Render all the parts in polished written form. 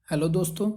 Hello दोस्तों।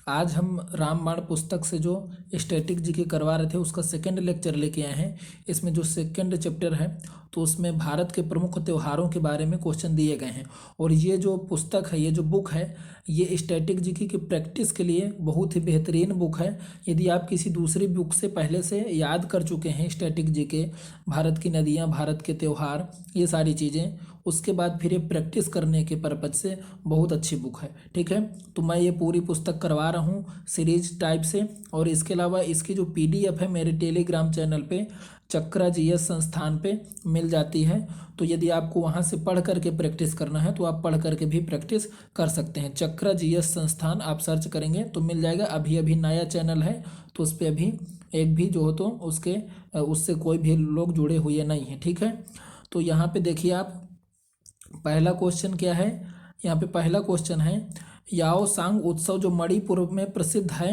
आज हम रामबाण पुस्तक से जो स्टैटिक जीके करवा रहे थे उसका सेकंड लेक्चर लेके आए हैं। इसमें जो सेकंड चैप्टर है तो उसमें भारत के प्रमुख त्योहारों के बारे में क्वेश्चन दिए गए हैं। और ये जो पुस्तक है, ये जो बुक है, ये स्टैटिक जीके की प्रैक्टिस के लिए बहुत ही बेहतरीन बुक है। यदि आप किसी दूसरी बुक से पहले से याद कर चुके हैं स्टैटिक जीके, भारत की नदियाँ, भारत के त्यौहार, ये सारी चीज़ें, उसके बाद फिर ये प्रैक्टिस करने के पर्पज से बहुत अच्छी बुक है। ठीक है, तो मैं ये पूरी पुस्तक करवा रहा हूँ सीरीज टाइप से। और इसके अलावा इसकी जो पीडीएफ है मेरे टेलीग्राम चैनल पे चक्रा जीएस संस्थान पे मिल जाती है। तो यदि आपको वहाँ से पढ़ करके प्रैक्टिस करना है तो आप पढ़ करके भी प्रैक्टिस कर सकते हैं। चक्रा जीएस संस्थान आप सर्च करेंगे तो मिल जाएगा। अभी अभी नया चैनल है तो उस पर अभी एक भी जो हो तो उससे कोई भी लोग जुड़े हुए नहीं हैं। ठीक है, तो यहाँ पे देखिए आप, पहला क्वेश्चन क्या है। यहाँ पे पहला क्वेश्चन है, याओ सांग उत्सव जो मणिपुर में प्रसिद्ध है,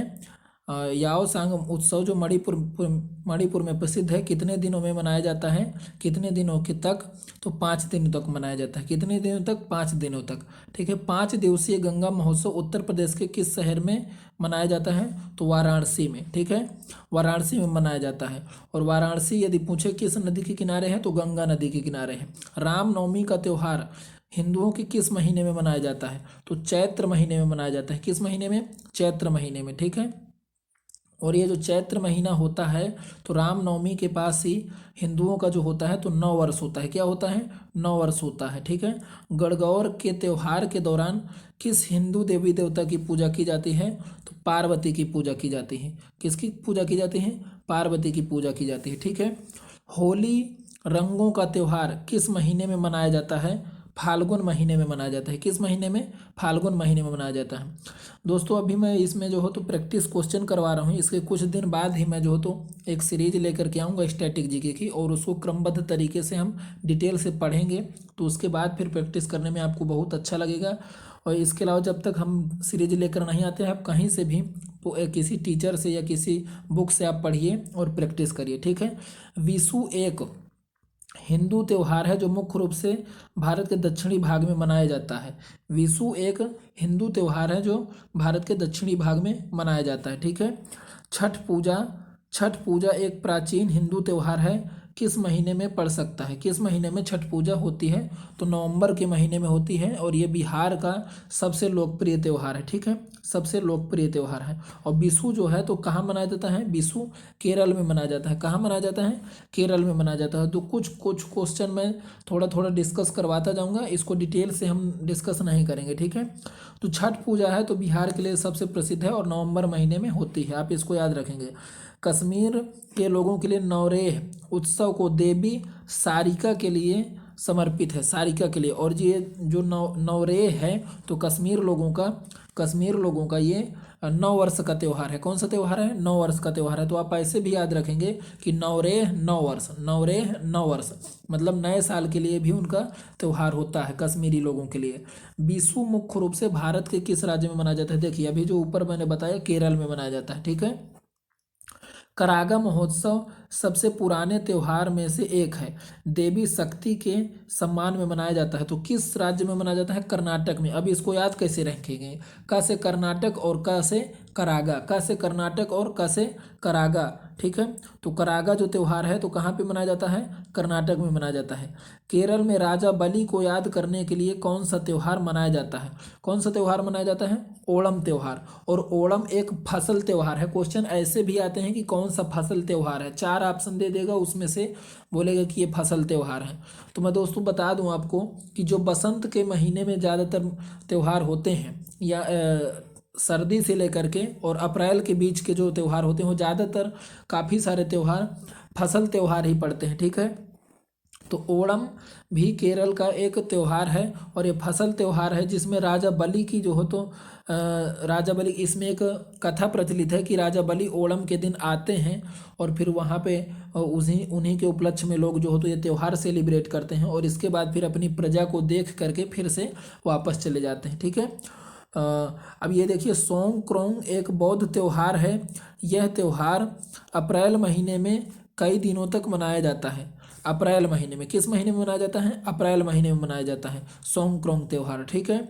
याओ सांग उत्सव जो मणिपुर में प्रसिद्ध है, कितने दिनों में मनाया जाता है? कितने दिनों के तक? तो 5 दिनों तक मनाया जाता है। कितने दिनों तक? 5 दिनों तक। ठीक है, 5 दिवसीय गंगा महोत्सव उत्तर प्रदेश के किस शहर में मनाया जाता है? तो वाराणसी में। ठीक है, वाराणसी में मनाया जाता है। और वाराणसी यदि पूछे किस नदी के किनारे है तो गंगा नदी के किनारे है। रामनवमी का त्यौहार हिंदुओं के किस महीने में मनाया जाता है? तो चैत्र महीने में मनाया जाता है। किस महीने में? चैत्र महीने में। ठीक है, और ये जो चैत्र महीना होता है तो रामनवमी के पास ही हिंदुओं का जो होता है तो 9 वर्ष होता है। क्या होता है? 9 वर्ष होता है। ठीक है, गणगौर के त्यौहार के दौरान किस हिंदू देवी देवता की पूजा की जाती है? तो पार्वती की पूजा की जाती है। किसकी पूजा की जाती है? पार्वती की पूजा की जाती है। ठीक है, होली रंगों का त्यौहार किस महीने में मनाया जाता है? फाल्गुन महीने में मनाया जाता है। किस महीने में? फाल्गुन महीने में मनाया जाता है। दोस्तों अभी मैं इसमें जो हो तो प्रैक्टिस क्वेश्चन करवा रहा हूँ। इसके कुछ दिन बाद ही मैं जो हो तो एक सीरीज लेकर के आऊँगा स्टैटिक जीके की, और उसको क्रमबद्ध तरीके से हम डिटेल से पढ़ेंगे। तो उसके बाद फिर प्रैक्टिस करने में आपको बहुत अच्छा लगेगा। और इसके अलावा जब तक हम सीरीज लेकर नहीं आते हैं, आप कहीं से भी किसी टीचर से या किसी बुक से आप पढ़िए और प्रैक्टिस करिए। ठीक है, विशु एक हिंदू त्यौहार है जो मुख्य रूप से भारत के दक्षिणी भाग में मनाया जाता है। विशु एक हिंदू त्यौहार है जो भारत के दक्षिणी भाग में मनाया जाता है। ठीक है, छठ पूजा एक प्राचीन हिंदू त्यौहार है, किस महीने में पड़ सकता है? किस महीने में छठ पूजा होती है? तो नवंबर के महीने में होती है। और ये बिहार का सबसे लोकप्रिय त्यौहार है। ठीक है, सबसे लोकप्रिय त्यौहार है। और विशु जो है तो कहाँ मनाया जाता है? विशु केरल में मनाया जाता है। कहाँ मनाया जाता है? केरल में मनाया जाता है। तो कुछ कुछ क्वेश्चन मैं थोड़ा थोड़ा डिस्कस करवाता जाऊँगा, इसको डिटेल से हम डिस्कस नहीं करेंगे। ठीक है, तो छठ पूजा है तो बिहार के लिए सबसे प्रसिद्ध है और नवंबर महीने में होती है, आप इसको याद रखेंगे। कश्मीर के लोगों के लिए नवरेह उत्सव को देवी सारिका के लिए समर्पित है। सारिका के लिए। और ये जो नवरेह है तो कश्मीर लोगों का ये 9 वर्ष का त्यौहार है। कौन सा त्यौहार है? 9 वर्ष का त्यौहार है। तो आप ऐसे भी याद रखेंगे कि नवरेह 9 वर्ष, नवरेह 9 वर्ष, मतलब नए साल के लिए भी उनका त्यौहार होता है कश्मीरी लोगों के लिए। विशु मुख्य रूप से भारत के किस राज्य में मनाया जाता है? देखिए अभी जो ऊपर मैंने बताया केरल में मनाया जाता है। ठीक है, करागा महोत्सव सबसे पुराने त्योहार में से एक है, देवी शक्ति के सम्मान में मनाया जाता है। तो किस राज्य में मनाया जाता है? कर्नाटक में। अब इसको याद कैसे रखेंगे? क से कर्नाटक और क से करागा, क से कर्नाटक और क से करागा। ठीक है, तो करागा जो त्यौहार है तो कहाँ पे मनाया जाता है? कर्नाटक में मनाया जाता है। केरल में राजा बलि को याद करने के लिए कौन सा त्यौहार मनाया जाता है? कौन सा त्यौहार मनाया जाता है? ओणम त्यौहार। और ओणम एक फसल त्यौहार है। क्वेश्चन ऐसे भी आते हैं कि कौन सा फसल त्यौहार है, 4 ऑप्शन दे देगा, उसमें से बोलेगा कि ये फसल त्यौहार है। तो मैं दोस्तों बता दूं आपको कि जो बसंत के महीने में ज़्यादातर त्यौहार होते हैं, या सर्दी से लेकर के और अप्रैल के बीच के जो त्यौहार होते हैं वो ज़्यादातर काफ़ी सारे त्यौहार फसल त्यौहार ही पड़ते हैं। ठीक है, तो ओणम भी केरल का एक त्यौहार है और ये फसल त्यौहार है जिसमें राजा बलि की जो हो तो राजा बलि, इसमें एक कथा प्रचलित है कि राजा बलि ओणम के दिन आते हैं और फिर वहाँ पे उन्हीं के उपलक्ष्य में लोग जो हो तो ये त्यौहार सेलिब्रेट करते हैं और इसके बाद फिर अपनी प्रजा को देख करके फिर से वापस चले जाते हैं। ठीक है, अब ये देखिए, सोंगक्रोंग एक बौद्ध त्यौहार है। यह त्यौहार अप्रैल महीने में कई दिनों तक मनाया जाता है। अप्रैल महीने में। किस महीने में मनाया जाता है? अप्रैल महीने में मनाया जाता है सोंगक्रोंग त्यौहार। ठीक है।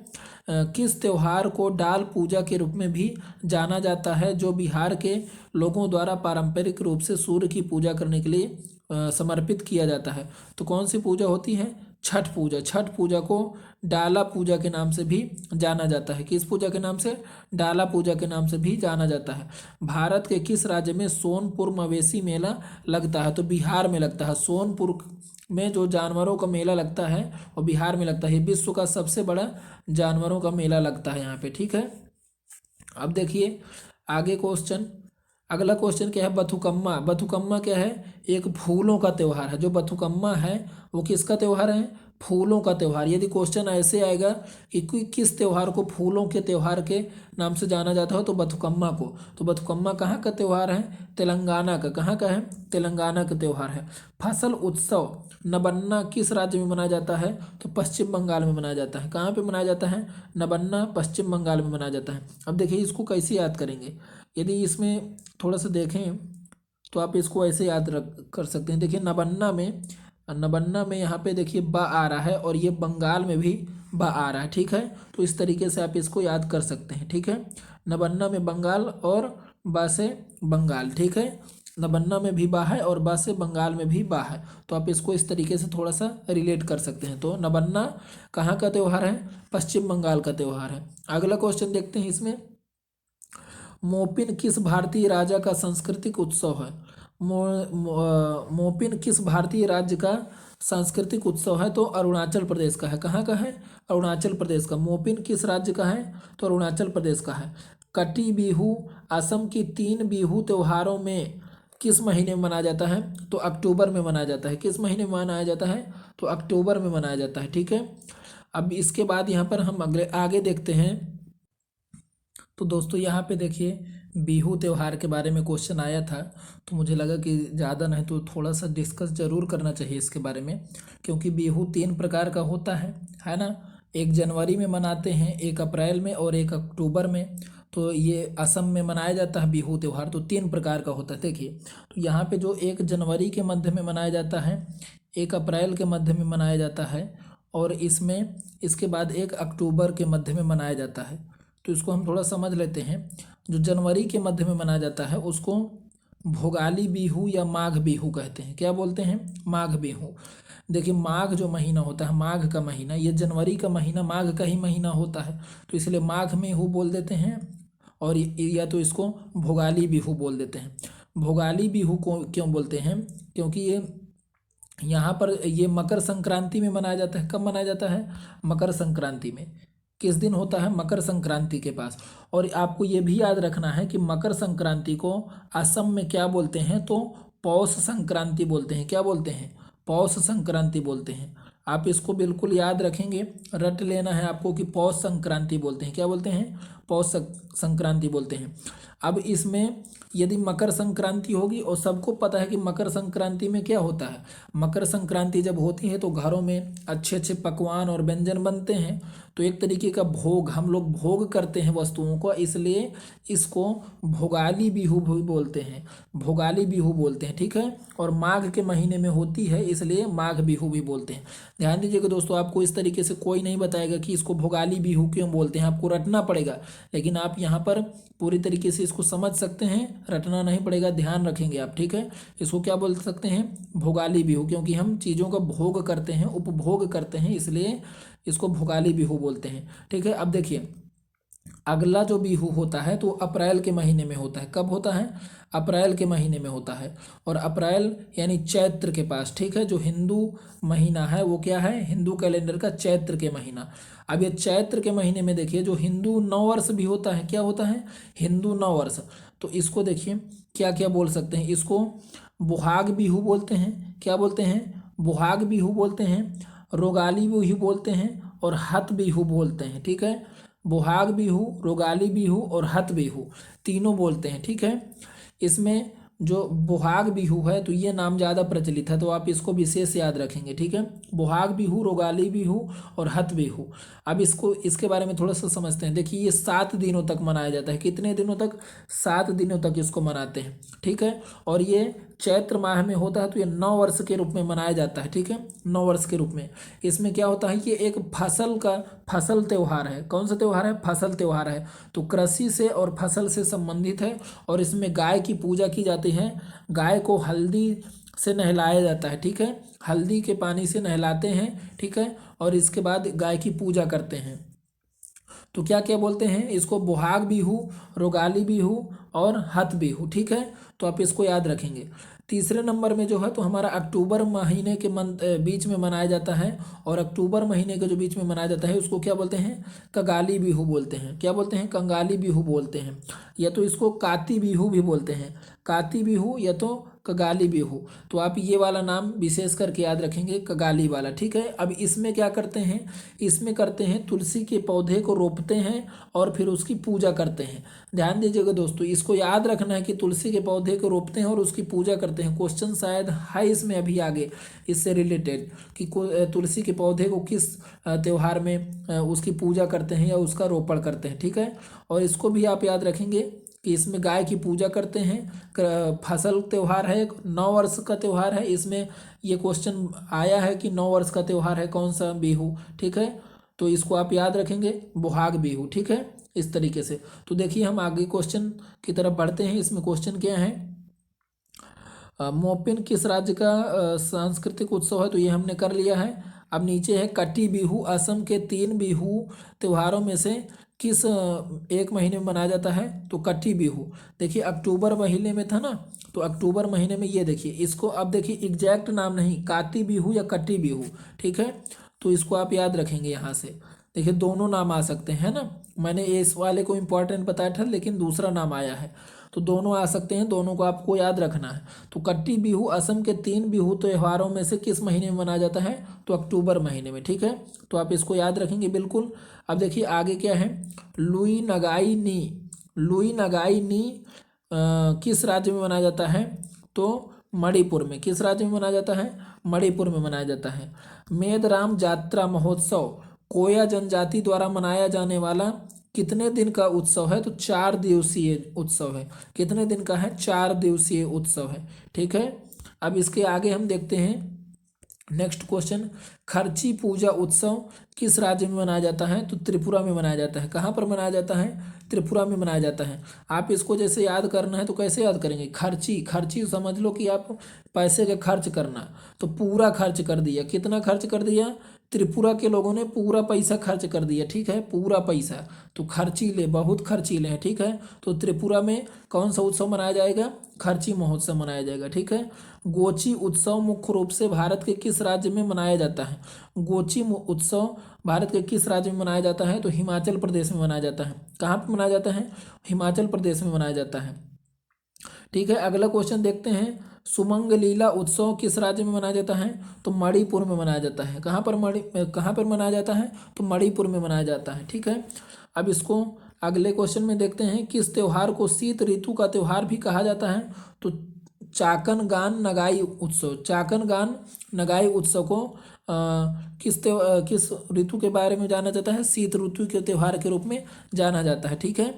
किस त्यौहार को डाल पूजा के रूप में भी जाना जाता है, जो बिहार के लोगों द्वारा पारंपरिक रूप से सूर्य की पूजा करने के लिए समर्पित किया जाता है? तो कौन सी पूजा होती है? छठ पूजा। छठ पूजा को डाला पूजा के नाम से भी जाना जाता है। किस पूजा के नाम से? डाला पूजा के नाम से भी जाना जाता है। भारत के किस राज्य में सोनपुर मवेशी मेला लगता है? तो बिहार में लगता है। सोनपुर में जो जानवरों का मेला लगता है वो बिहार में लगता है। ये विश्व का सबसे बड़ा जानवरों का मेला लगता है यहाँ पे। ठीक है। अब देखिए आगे क्वेश्चन। अगला क्वेश्चन क्या है? बथुकम्मा। बथुकम्मा क्या है? एक फूलों का त्यौहार है। जो बथुकम्मा है वो किसका त्यौहार है? फूलों का त्यौहार। यदि क्वेश्चन ऐसे आएगा कि किस त्यौहार को फूलों के त्यौहार के नाम से जाना जाता हो, तो बथुकम्मा को। तो बथुकम्मा कहाँ का त्यौहार है? तेलंगाना का। कहाँ का है? तेलंगाना का त्यौहार है। फसल उत्सव नबन्ना किस राज्य में मनाया जाता है? तो पश्चिम बंगाल में मनाया जाता है। कहाँ पे मनाया जाता है? नबन्ना पश्चिम बंगाल में मनाया जाता है। अब देखिए इसको कैसे याद करेंगे। यदि इसमें थोड़ा सा देखें तो आप इसको ऐसे याद रख कर सकते हैं। देखिए नबन्ना में यहाँ पे देखिए बा आ रहा है और ये बंगाल में भी बा आ रहा है। ठीक है। तो इस तरीके से आप इसको याद कर सकते हैं। ठीक है। नबन्ना में बंगाल और बा से बंगाल। ठीक है। नबन्ना में भी बा है और बा से बंगाल में भी बा है। तो आप इसको इस तरीके से थोड़ा सा रिलेट कर सकते हैं। तो नबन्ना कहाँ का त्यौहार है? पश्चिम बंगाल का त्यौहार है। अगला क्वेश्चन देखते हैं इसमें। मोपिन किस भारतीय राजा का सांस्कृतिक उत्सव है? मोपिन किस भारतीय राज्य का सांस्कृतिक उत्सव है? तो अरुणाचल प्रदेश का है। कहाँ का है? अरुणाचल प्रदेश का। मोपिन किस राज्य का है? तो अरुणाचल प्रदेश का है। कटी बिहू असम की 3 बिहू त्योहारों में किस महीने में मनाया जाता है? तो अक्टूबर में मनाया जाता है। किस महीने में मनाया जाता है? तो अक्टूबर में मनाया जाता है। ठीक है। अब इसके बाद यहाँ पर हम अगले आगे देखते हैं। तो दोस्तों यहाँ पे देखिए बिहू त्यौहार के बारे में क्वेश्चन आया था, तो मुझे लगा कि ज़्यादा नहीं तो थोड़ा सा डिस्कस ज़रूर करना चाहिए इसके बारे में, क्योंकि बिहू 3 प्रकार का होता है ना। 1 जनवरी में मनाते हैं, 1 अप्रैल में और 1 अक्टूबर में। तो ये असम में मनाया जाता है बिहू त्यौहार। तो 3 प्रकार का होता है। देखिए तो यहाँ पे जो 1 जनवरी के मध्य में मनाया जाता है, 1 अप्रैल के मध्य में मनाया जाता है और इसमें इसके बाद 1 अक्टूबर के मध्य में मनाया जाता है। तो इसको हम थोड़ा समझ लेते हैं। जो जनवरी के मध्य में मनाया जाता है उसको भोगाली बिहू या माघ बिहू कहते हैं। क्या बोलते हैं? माघ बिहू। देखिए माघ जो महीना होता है, माघ का महीना, ये जनवरी का महीना माघ का ही महीना होता है, तो इसलिए माघ बिहू बोल देते हैं। और या तो इसको भोगाली बिहू बोल देते हैं। भोगाली बिहू को क्यों बोलते हैं? क्योंकि ये यहाँ पर ये मकर संक्रांति में मनाया जाता है। कब मनाया जाता है? मकर संक्रांति में। किस दिन होता है? मकर संक्रांति के पास। और आपको ये भी याद रखना है कि मकर संक्रांति को असम में क्या बोलते हैं? तो पौष संक्रांति बोलते हैं। क्या बोलते हैं? पौष संक्रांति बोलते हैं। आप इसको बिल्कुल याद रखेंगे, रट लेना है आपको कि पौष संक्रांति बोलते हैं। क्या बोलते हैं? पौष संक्रांति बोलते हैं। अब इसमें यदि मकर संक्रांति होगी, और सबको पता है कि मकर संक्रांति में क्या होता है, मकर संक्रांति जब होती है तो घरों में अच्छे अच्छे पकवान और व्यंजन बनते हैं। तो एक तरीके का भोग, हम लोग भोग करते हैं वस्तुओं को, इसलिए इसको भोगाली बिहू भी बोलते हैं। भोगाली बिहू बोलते हैं। ठीक है। और माघ के महीने में होती है, इसलिए माघ बिहू भी बोलते हैं। ध्यान दीजिएगा दोस्तों, आपको इस तरीके से कोई नहीं बताएगा कि इसको भोगाली बिहू क्यों बोलते हैं, आपको रटना पड़ेगा। लेकिन आप यहाँ पर पूरी तरीके से इसको समझ सकते हैं, रटना नहीं पड़ेगा, ध्यान रखेंगे आप। ठीक है। इसको क्या बोल सकते हैं? भोगाली बिहू, क्योंकि हम चीज़ों का भोग करते हैं, उपभोग करते हैं, इसलिए इसको भोगाली बिहू बोलते हैं। ठीक है। अब देखिए अगला जो बिहू होता है तो अप्रैल के महीने में होता है। कब होता है? अप्रैल के महीने में होता है। और अप्रैल यानी चैत्र के पास। ठीक है। जो हिंदू महीना है वो क्या है? हिंदू कैलेंडर का चैत्र के महीना। अब ये चैत्र के महीने में देखिए जो हिंदू नववर्ष भी होता है। क्या होता है? हिंदू नववर्ष। तो इसको देखिए क्या क्या बोल सकते हैं। इसको बुहाग बिहू बोलते हैं। क्या बोलते हैं? बुहाग बिहू बोलते हैं, रोगाली बिहू बोलते हैं और हत बिहू बोलते हैं। ठीक है। बुहाग बिहू, रोगाली बिहू और हत बिहू तीनों बोलते हैं। ठीक है। इसमें जो बुहाग बिहू है तो ये नाम ज़्यादा प्रचलित है, तो आप इसको विशेष याद रखेंगे। ठीक है। बुहाग बिहू, रोगाली बिहू और हत बिहू। अब इसको इसके बारे में थोड़ा सा समझते हैं। देखिए ये 7 दिनों तक मनाया जाता है। कितने दिनों तक? 7 दिनों तक इसको मनाते हैं। ठीक है। और ये चैत्र माह में होता है तो ये नव वर्ष के रूप में मनाया जाता है, ठीक है, नव वर्ष के रूप में। इसमें क्या होता है कि एक फसल त्यौहार है। कौन सा त्यौहार है? फसल त्यौहार है। तो कृषि से और फसल से संबंधित है और इसमें गाय की पूजा की जाती है। गाय को हल्दी से नहलाया जाता है, ठीक है, हल्दी के पानी से नहलाते हैं, ठीक है, और इसके बाद गाय की पूजा करते हैं। तो क्या क्या बोलते हैं इसको? बोहाग बिहू, रोगाली बिहू और हथ बिहू, ठीक है। तो आप इसको याद रखेंगे। तीसरे नंबर में जो है तो हमारा अक्टूबर महीने के बीच में मनाया जाता है, और अक्टूबर महीने के जो बीच में मनाया जाता है उसको क्या बोलते हैं? कंगाली बिहू बोलते हैं। क्या बोलते हैं? कंगाली बिहू बोलते हैं, या तो इसको काती बिहू भी बोलते हैं, काती बिहू या तो कगाली बिहू। तो आप ये वाला नाम विशेष करके याद रखेंगे, कगाली वाला, ठीक है। अब इसमें क्या करते हैं? इसमें करते हैं तुलसी के पौधे को रोपते हैं और फिर उसकी पूजा करते हैं। ध्यान दीजिएगा दोस्तों, इसको याद रखना है कि तुलसी के पौधे को रोपते हैं और उसकी पूजा करते हैं। क्वेश्चन शायद है इसमें अभी आगे इससे रिलेटेड कि तुलसी के पौधे को किस त्यौहार में उसकी पूजा करते हैं या उसका रोपण करते हैं, ठीक है। और इसको भी आप याद रखेंगे कि इसमें गाय की पूजा करते हैं। फसल त्यौहार है, 9 वर्ष का त्यौहार है। इसमें ये क्वेश्चन आया है कि 9 वर्ष का त्यौहार है कौन सा? बिहू, ठीक है। तो इसको आप याद रखेंगे, बोहाग बिहू, ठीक है, इस तरीके से। तो देखिए हम आगे क्वेश्चन की तरफ बढ़ते हैं। इसमें क्वेश्चन क्या है? मोपिन किस राज्य का सांस्कृतिक उत्सव है? तो ये हमने कर लिया है। अब नीचे है कटी बिहू असम के 3 बिहू त्योहारों में से किस एक महीने में मनाया जाता है? तो कटी बिहू। देखिए अक्टूबर महीने में था ना, तो अक्टूबर महीने में ये देखिए, इसको अब देखिए एग्जैक्ट नाम नहीं, काती बिहू या कटी बिहू, ठीक है। तो इसको आप याद रखेंगे यहाँ से। देखिए दोनों नाम आ सकते हैं ना, मैंने इस वाले को इम्पोर्टेंट बताया था लेकिन दूसरा नाम आया है, तो दोनों आ सकते हैं, दोनों को आपको याद रखना है। तो कट्टी बिहू असम के 3 बिहू त्योहारों में से किस महीने में मनाया जाता है? तो अक्टूबर महीने में, ठीक है। तो आप इसको याद रखेंगे बिल्कुल। अब देखिए आगे क्या है? लुई नगाई नी, लुई नगाई नी किस राज्य में मनाया जाता है? तो मणिपुर में। किस राज्य में मनाया जाता है? मणिपुर में मनाया जाता है। मेदराम जात्रा महोत्सव कोया जनजाति द्वारा मनाया जाने वाला कितने दिन का उत्सव है? तो 4 दिवसीय उत्सव है। कितने दिन का है? 4 दिवसीय उत्सव है, ठीक है। अब इसके आगे हम देखते हैं नेक्स्ट क्वेश्चन, खर्ची पूजा उत्सव किस राज्य में मनाया जाता है? तो त्रिपुरा में मनाया जाता है। कहाँ पर मनाया जाता है? त्रिपुरा में मनाया जाता है। आप इसको जैसे याद करना है तो कैसे याद करेंगे? खर्ची, खर्ची समझ लो कि आप पैसे का खर्च करना, तो पूरा खर्च कर दिया। कितना खर्च कर दिया? त्रिपुरा के लोगों ने पूरा पैसा खर्च कर दिया, ठीक है, पूरा पैसा। तो खर्चीले, बहुत खर्चीले हैं, ठीक है। तो त्रिपुरा में कौन सा उत्सव मनाया जाएगा? खर्ची महोत्सव मनाया जाएगा, ठीक है। गोची उत्सव मुख्य रूप से भारत के किस राज्य में मनाया जाता है? गोची उत्सव भारत के किस राज्य में मनाया जाता है? तो हिमाचल प्रदेश में मनाया जाता है। कहाँ पर मनाया जाता है? हिमाचल प्रदेश में मनाया जाता है, ठीक है। अगला क्वेश्चन देखते हैं, सुमंग लीला उत्सव किस राज्य में मनाया जाता है? तो मणिपुर में मनाया जाता है। कहाँ पर मनाया जाता है? तो मणिपुर में मनाया जाता है, ठीक है। अब इसको अगले क्वेश्चन में देखते हैं, किस त्योहार को शीत ऋतु का त्योहार भी कहा जाता है? तो चाकन गान नगाई उत्सव, चाकन गान नगाई उत्सव को किस ऋतु के बारे में जाना जाता है? शीत ऋतु के त्योहार के रूप में जाना जाता है, ठीक है।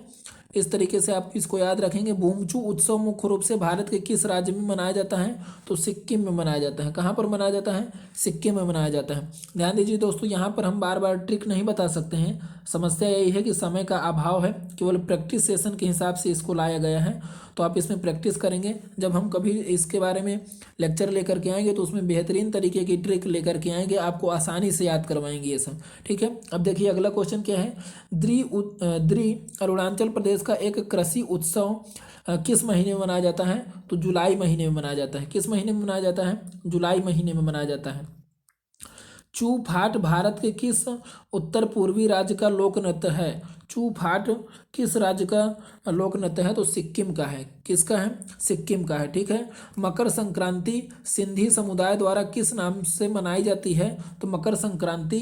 इस तरीके से आप इसको याद रखेंगे। बुमचू उत्सव मुख्य रूप से भारत के किस राज्य में मनाया जाता है? तो सिक्किम में मनाया जाता है। कहाँ पर मनाया जाता है? सिक्किम में मनाया जाता है। ध्यान दीजिए दोस्तों, यहाँ पर हम बार बार ट्रिक नहीं बता सकते हैं। समस्या यही है कि समय का अभाव है, केवल प्रैक्टिस सेशन के हिसाब से इसको लाया गया है। तो आप इसमें प्रैक्टिस करेंगे, जब हम कभी इसके बारे में लेक्चर लेकर के आएंगे तो उसमें बेहतरीन तरीके की ट्रिक लेकर के आएंगे, आपको आसानी से याद करवाएंगे ये सब, ठीक है। अब देखिए अगला क्वेश्चन क्या है, द्री अरुणाचल प्रदेश का एक कृषि उत्सव किस महीने में मनाया जाता है? तो जुलाई महीने में मनाया जाता है। किस महीने में मनाया जाता है? जुलाई महीने में मनाया जाता है। चू फाट भारत के किस उत्तर पूर्वी राज्य का लोक नृत्य है? चू फाट किस राज्य का लोक नृत्य है? तो सिक्किम का है। किसका है? सिक्किम का है, ठीक है। मकर संक्रांति सिंधी समुदाय द्वारा किस नाम से मनाई जाती है? तो मकर संक्रांति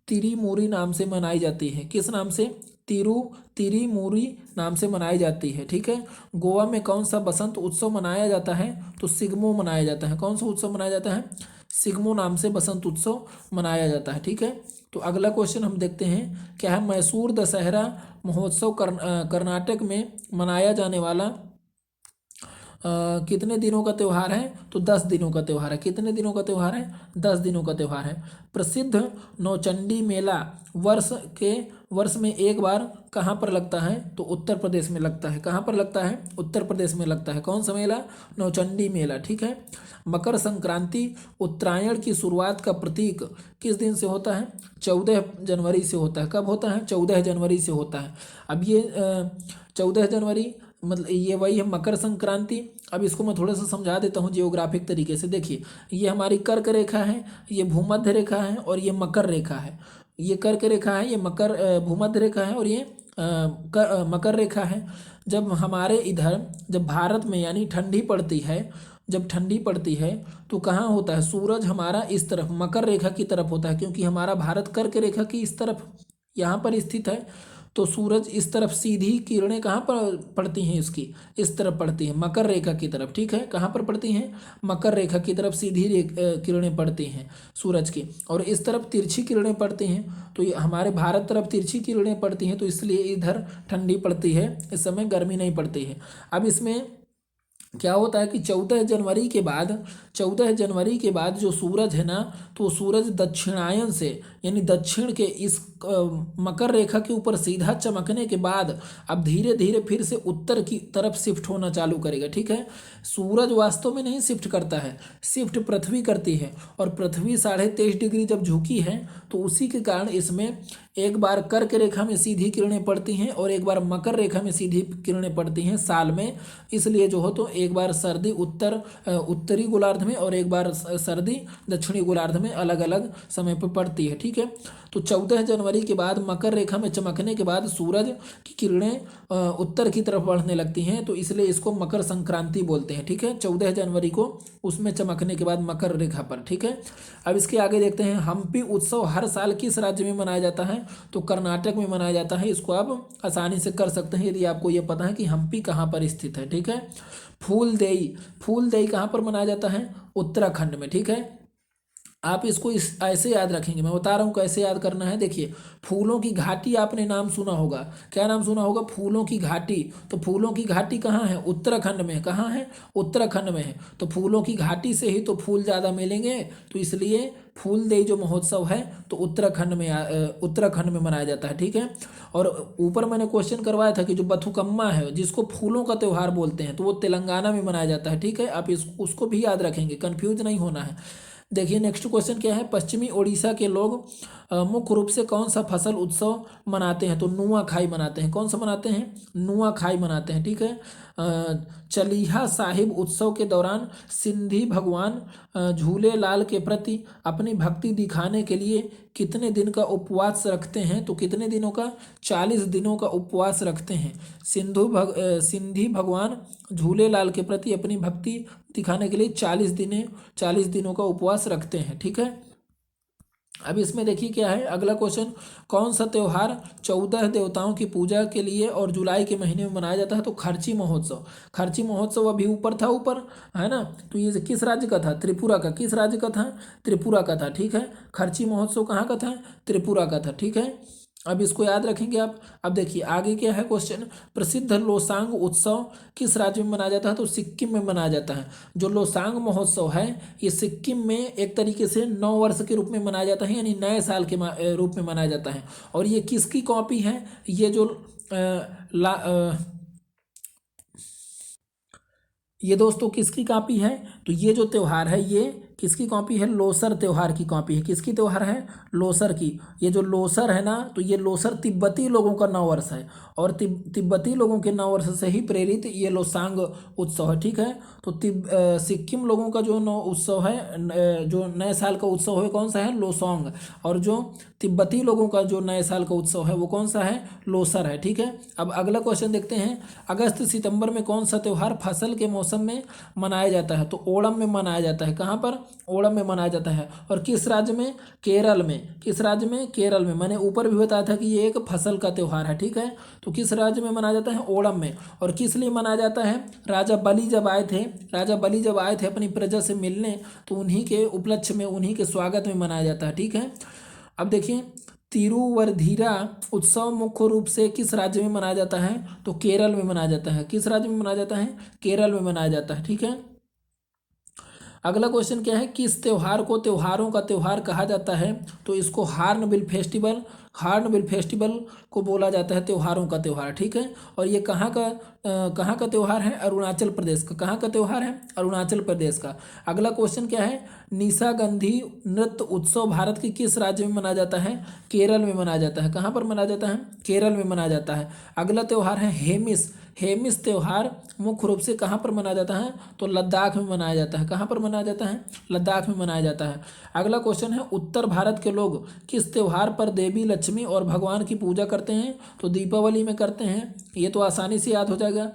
तिरीमूरी नाम से मनाई जाती है। किस नाम से? तिरीमूरी नाम से मनाई जाती है, ठीक है। गोवा में कौन सा बसंत उत्सव मनाया जाता है? तो सिग्मो मनाया जाता है। कौन सा उत्सव मनाया जाता है? सिग्मो नाम से बसंत उत्सव मनाया जाता है, ठीक है। तो अगला क्वेश्चन हम देखते हैं क्या है, मैसूर दशहरा महोत्सव कर्नाटक में मनाया जाने वाला कितने दिनों का त्यौहार है? तो 10 दिनों का त्यौहार है। कितने दिनों का त्यौहार है? 10 दिनों का त्यौहार है। प्रसिद्ध नौचंडी मेला वर्ष में एक बार कहाँ पर लगता है? तो उत्तर प्रदेश में लगता है। कहाँ पर लगता है? उत्तर प्रदेश में लगता है। कौन सा मेला? नौचंडी मेला, ठीक है। मकर संक्रांति उत्तरायण की शुरुआत का प्रतीक किस दिन से होता है? 14 जनवरी से होता है। कब होता है? 14 जनवरी से होता है। अब ये 14 जनवरी मतलब ये वही है मकर संक्रांति। अब इसको मैं थोड़ा सा समझा देता हूँ जियोग्राफिक तरीके से। देखिए, ये हमारी कर्क रेखा है, ये भूमध्य रेखा है और ये मकर रेखा है। ये कर्क रेखा है, ये भूमध्य रेखा है और ये मकर रेखा है। जब हमारे इधर जब भारत में यानी ठंडी पड़ती है, जब ठंडी पड़ती है तो कहाँ होता है? सूरज हमारा इस तरफ मकर रेखा की तरफ होता है, क्योंकि हमारा भारत कर्क रेखा की इस तरफ यहाँ पर स्थित है। तो सूरज इस तरफ सीधी किरणें कहाँ पर पड़ती हैं? इसकी इस तरफ पड़ती हैं, मकर रेखा की तरफ, ठीक है। कहाँ पर पड़ती हैं? मकर रेखा की तरफ सीधी किरणें पड़ती हैं सूरज की, और इस तरफ तिरछी किरणें पड़ती हैं। तो ये हमारे भारत तरफ तिरछी किरणें पड़ती हैं, तो इसलिए इधर ठंडी पड़ती है, इस समय गर्मी नहीं पड़ती है। अब इसमें क्या होता है कि 14 जनवरी के बाद जो सूरज है ना, तो सूरज दक्षिणायन से यानी दक्षिण के इस मकर रेखा के ऊपर सीधा चमकने के बाद अब धीरे धीरे फिर से उत्तर की तरफ शिफ्ट होना चालू करेगा, ठीक है। सूरज वास्तव में नहीं शिफ्ट करता है, शिफ्ट पृथ्वी करती है, और पृथ्वी 23.5 डिग्री जब झुकी है तो उसी के कारण इसमें एक बार कर्क रेखा में सीधी किरणें पड़ती हैं और एक बार मकर रेखा में सीधी किरणें पड़ती हैं साल में। इसलिए जो हो तो एक बार सर्दी उत्तरी गोलार्ध में और एक बार सर्दी दक्षिणी गोलार्ध में अलग अलग समय पर पड़ती है, ठीक है। तो 14 जनवरी के बाद मकर रेखा में चमकने के बाद सूरज की किरणें उत्तर की तरफ बढ़ने लगती हैं, तो इसलिए इसको मकर संक्रांति बोलते हैं, ठीक है। 14 जनवरी को उसमें चमकने के बाद मकर रेखा पर, ठीक है। अब इसके आगे देखते हैं, हम्पी उत्सव हर साल किस राज्य में मनाया जाता है? तो कर्नाटक में मनाया जाता है। इसको आप आसानी से कर सकते हैं यदि आपको ये पता है कि हम्पी कहाँ पर स्थित है, ठीक है। फूलदेई कहाँ पर मनाया जाता है? उत्तराखंड में, ठीक है। आप इसको ऐसे याद रखेंगे, मैं बता रहा हूँ कैसे याद करना है। देखिए, फूलों की घाटी आपने नाम सुना होगा। क्या नाम सुना होगा? फूलों की घाटी। तो फूलों की घाटी कहाँ है? उत्तराखंड में। कहाँ है? उत्तराखंड में है। तो फूलों की घाटी से ही तो फूल ज़्यादा मिलेंगे, तो इसलिए फूलदेई जो महोत्सव है तो उत्तराखंड में मनाया जाता है, ठीक है। और ऊपर मैंने क्वेश्चन करवाया था कि जो बथुकम्मा है जिसको फूलों का त्यौहार बोलते हैं, तो वो तेलंगाना में मनाया जाता है, ठीक है। आप उसको भी याद रखेंगे, कन्फ्यूज नहीं होना है। देखिए नेक्स्ट क्वेश्चन क्या है, पश्चिमी ओडिशा के लोग मुख्य रूप से कौन सा फसल उत्सव मनाते हैं? तो नुआखाई मनाते हैं। कौन सा मनाते हैं? नुआखाई मनाते हैं, ठीक है। चलिहा साहिब उत्सव के दौरान सिंधी भगवान झूले लाल के प्रति अपनी भक्ति दिखाने के लिए कितने दिन का उपवास रखते हैं? तो कितने दिनों का? 40 दिनों का उपवास रखते हैं। सिंधी भगवान झूले लाल के प्रति अपनी भक्ति दिखाने के लिए 40 दिनों का उपवास रखते हैं, ठीक है। अब इसमें देखिए क्या है अगला क्वेश्चन, कौन सा त्यौहार 14 देवताओं की पूजा के लिए और जुलाई के महीने में मनाया जाता है? तो खर्ची महोत्सव। खर्ची महोत्सव अभी ऊपर था, ऊपर है ना। तो ये किस राज्य का था? त्रिपुरा का। किस राज्य का था? त्रिपुरा का था, ठीक है। खर्ची महोत्सव कहाँ का था? त्रिपुरा का था, ठीक है। अब इसको याद रखेंगे आप। अब देखिए आगे क्या है क्वेश्चन, प्रसिद्ध लोसांग उत्सव किस राज्य में मनाया जाता है? तो सिक्किम में मनाया जाता है। जो लोसांग महोत्सव है ये सिक्किम में एक तरीके से नव वर्ष के रूप में मनाया जाता है, यानी नए साल के रूप में मनाया जाता है। और ये किसकी कॉपी है? ये जो ये दोस्तों किसकी कॉपी है? तो ये जो त्यौहार है ये किसकी कॉपी है? लोसर त्यौहार की कॉपी है। किसकी त्यौहार है? लोसर की। ये जो लोसर है ना, तो ये लोसर तिब्बती लोगों का नव वर्ष है, और तिब्बती लोगों के नव वर्ष से ही प्रेरित ये लोसांग उत्सव है, ठीक है। तो सिक्किम लोगों का जो नव उत्सव है, जो नए साल का उत्सव है, कौन सा है? लोसोंग। और जो तिब्बती लोगों का जो नए साल का उत्सव है वो कौन सा है? लोसर है, ठीक है। अब अगला क्वेश्चन देखते हैं, अगस्त सितंबर में कौन सा त्यौहार फसल के मौसम में मनाया जाता है? तो ओणम में मनाया जाता है। कहाँ पर? ओणम में मनाया जाता है। और किस राज्य में? केरल में। किस राज्य में? केरल में। मैंने ऊपर भी बताया था कि ये एक फसल का त्यौहार है, ठीक है। तो किस राज्य में मनाया जाता है? ओणम में। और किस लिए मनाया जाता है? राजा बलि जब आए थे अपनी प्रजा से मिलने, तो उन्हीं के उपलक्ष्य में, उन्हीं के स्वागत में मनाया जाता है, ठीक है। अब देखिए तिरुवरधिरा उत्सव मुख्य रूप से किस राज्य में मनाया जाता है? तो केरल में मनाया जाता है। किस राज्य में मनाया जाता है? केरल में मनाया जाता है। ठीक है। अगला क्वेश्चन क्या है? किस त्योहार को त्योहारों का त्योहार कहा जाता है? तो इसको हार्नबिल फेस्टिवल, हार्नबिल फेस्टिवल को बोला जाता है त्योहारों का त्योहार। ठीक है। और ये कहाँ का त्योहार है? अरुणाचल प्रदेश का। कहाँ का त्योहार है? अरुणाचल प्रदेश का। अगला क्वेश्चन क्या है? निशागंधी नृत्य उत्सव भारत के किस राज्य में मनाया जाता है? केरल में मनाया जाता है। कहाँ पर मनाया जाता है? केरल में मनाया जाता है। अगला त्योहार है हेमिस। हेमिस त्योहार मुख्य रूप से कहाँ पर मनाया जाता है? तो लद्दाख में मनाया जाता है। कहाँ पर मनाया जाता है? लद्दाख में मनाया जाता है। अगला क्वेश्चन है उत्तर भारत के लोग किस त्योहार पर देवी लक्ष्मी और भगवान की पूजा करते हैं? तो दीपावली में करते हैं। ये तो आसानी से याद हो जाएगा।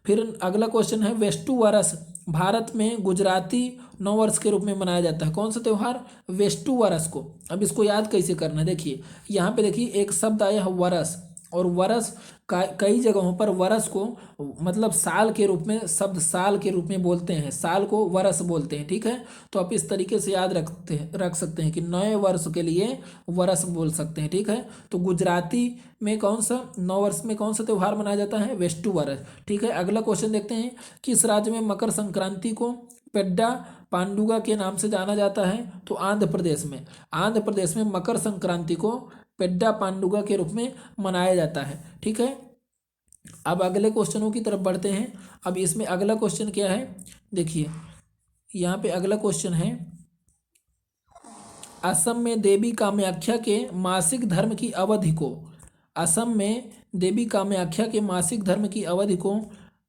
फिर अगला क्वेश्चन है वेस्टु वरस भारत में गुजराती नववर्ष के रूप में मनाया जाता है। कौन सा त्योहार? वेस्टु वरस को। अब इसको याद कैसे करना है? देखिए यहाँ पे देखिए एक शब्द आया है वरस, और वरस कई जगहों पर वरस को मतलब साल के रूप में, शब्द साल के रूप में बोलते हैं, साल को वरस बोलते हैं। ठीक है। तो आप इस तरीके से याद रख सकते हैं कि नए वर्ष के लिए वरस बोल सकते हैं। ठीक है। तो गुजराती में कौन सा नव वर्ष में कौन सा त्यौहार मनाया जाता है? वेस्टु वरस। ठीक है। अगला क्वेश्चन देखते हैं। किस राज्य में मकर संक्रांति को पेड्डा पांडुगा के नाम से जाना जाता है? तो आंध्र प्रदेश में। आंध्र प्रदेश में मकर संक्रांति को पेड्डा पांडुगा के रूप में मनाया जाता है। ठीक है। अब अगले क्वेश्चनों की तरफ बढ़ते हैं। अब इसमें अगला क्वेश्चन क्या है? देखिए यहाँ पे अगला क्वेश्चन है असम में देवी कामाख्या के मासिक धर्म की अवधि को, असम में देवी कामाख्या के मासिक धर्म की अवधि को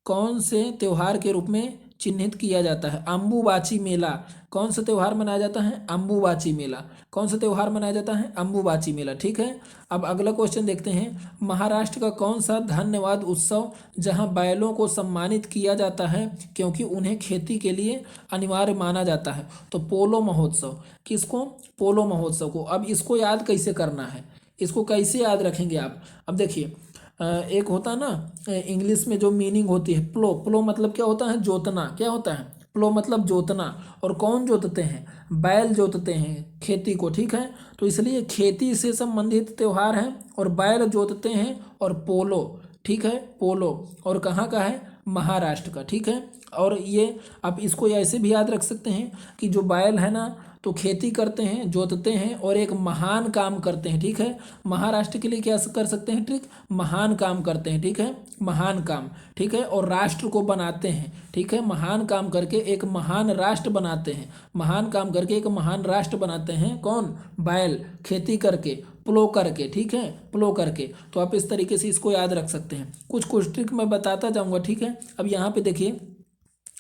कौन से त्योहार के रूप में चिन्हित किया जाता है? अम्बुबाची मेला। कौन सा त्योहार मनाया जाता है? अम्बुबाची मेला। कौन सा त्योहार मनाया जाता है? अम्बुबाची मेला। ठीक है। अब अगला क्वेश्चन देखते हैं। महाराष्ट्र का कौन सा धन्यवाद उत्सव जहां बैलों को सम्मानित किया जाता है क्योंकि उन्हें खेती के लिए अनिवार्य माना जाता है? तो पोलो महोत्सव। किसको? पोलो महोत्सव को। अब इसको याद कैसे करना है? इसको कैसे याद रखेंगे आप? अब देखिए एक होता है ना इंग्लिश में जो मीनिंग होती है प्लो, प्लो मतलब क्या होता है? जोतना। क्या होता है? प्लो मतलब जोतना। और कौन जोतते हैं? बैल जोतते हैं खेती को। ठीक है। तो इसलिए खेती से संबंधित त्यौहार है और बैल जोतते हैं। और पोलो, ठीक है, पोलो। और कहाँ का है? महाराष्ट्र का। ठीक है। और ये आप इसको ऐसे भी याद रख सकते हैं कि जो बैल है ना तो खेती करते हैं, जोतते हैं और एक महान काम करते हैं। ठीक है। महाराष्ट्र के लिए क्या कर सकते हैं? ठीक, महान काम करते हैं। ठीक है। महान काम। ठीक है। और राष्ट्र को बनाते हैं। ठीक है। महान काम करके एक महान राष्ट्र बनाते हैं। महान काम करके एक महान राष्ट्र बनाते हैं। कौन? बैल, खेती करके, प्लो करके। ठीक है। प्लो करके। तो आप इस तरीके से इसको याद रख सकते हैं। कुछ कुछ ट्रिक मैं बताता जाऊंगा। ठीक है। अब यहाँ पे देखिए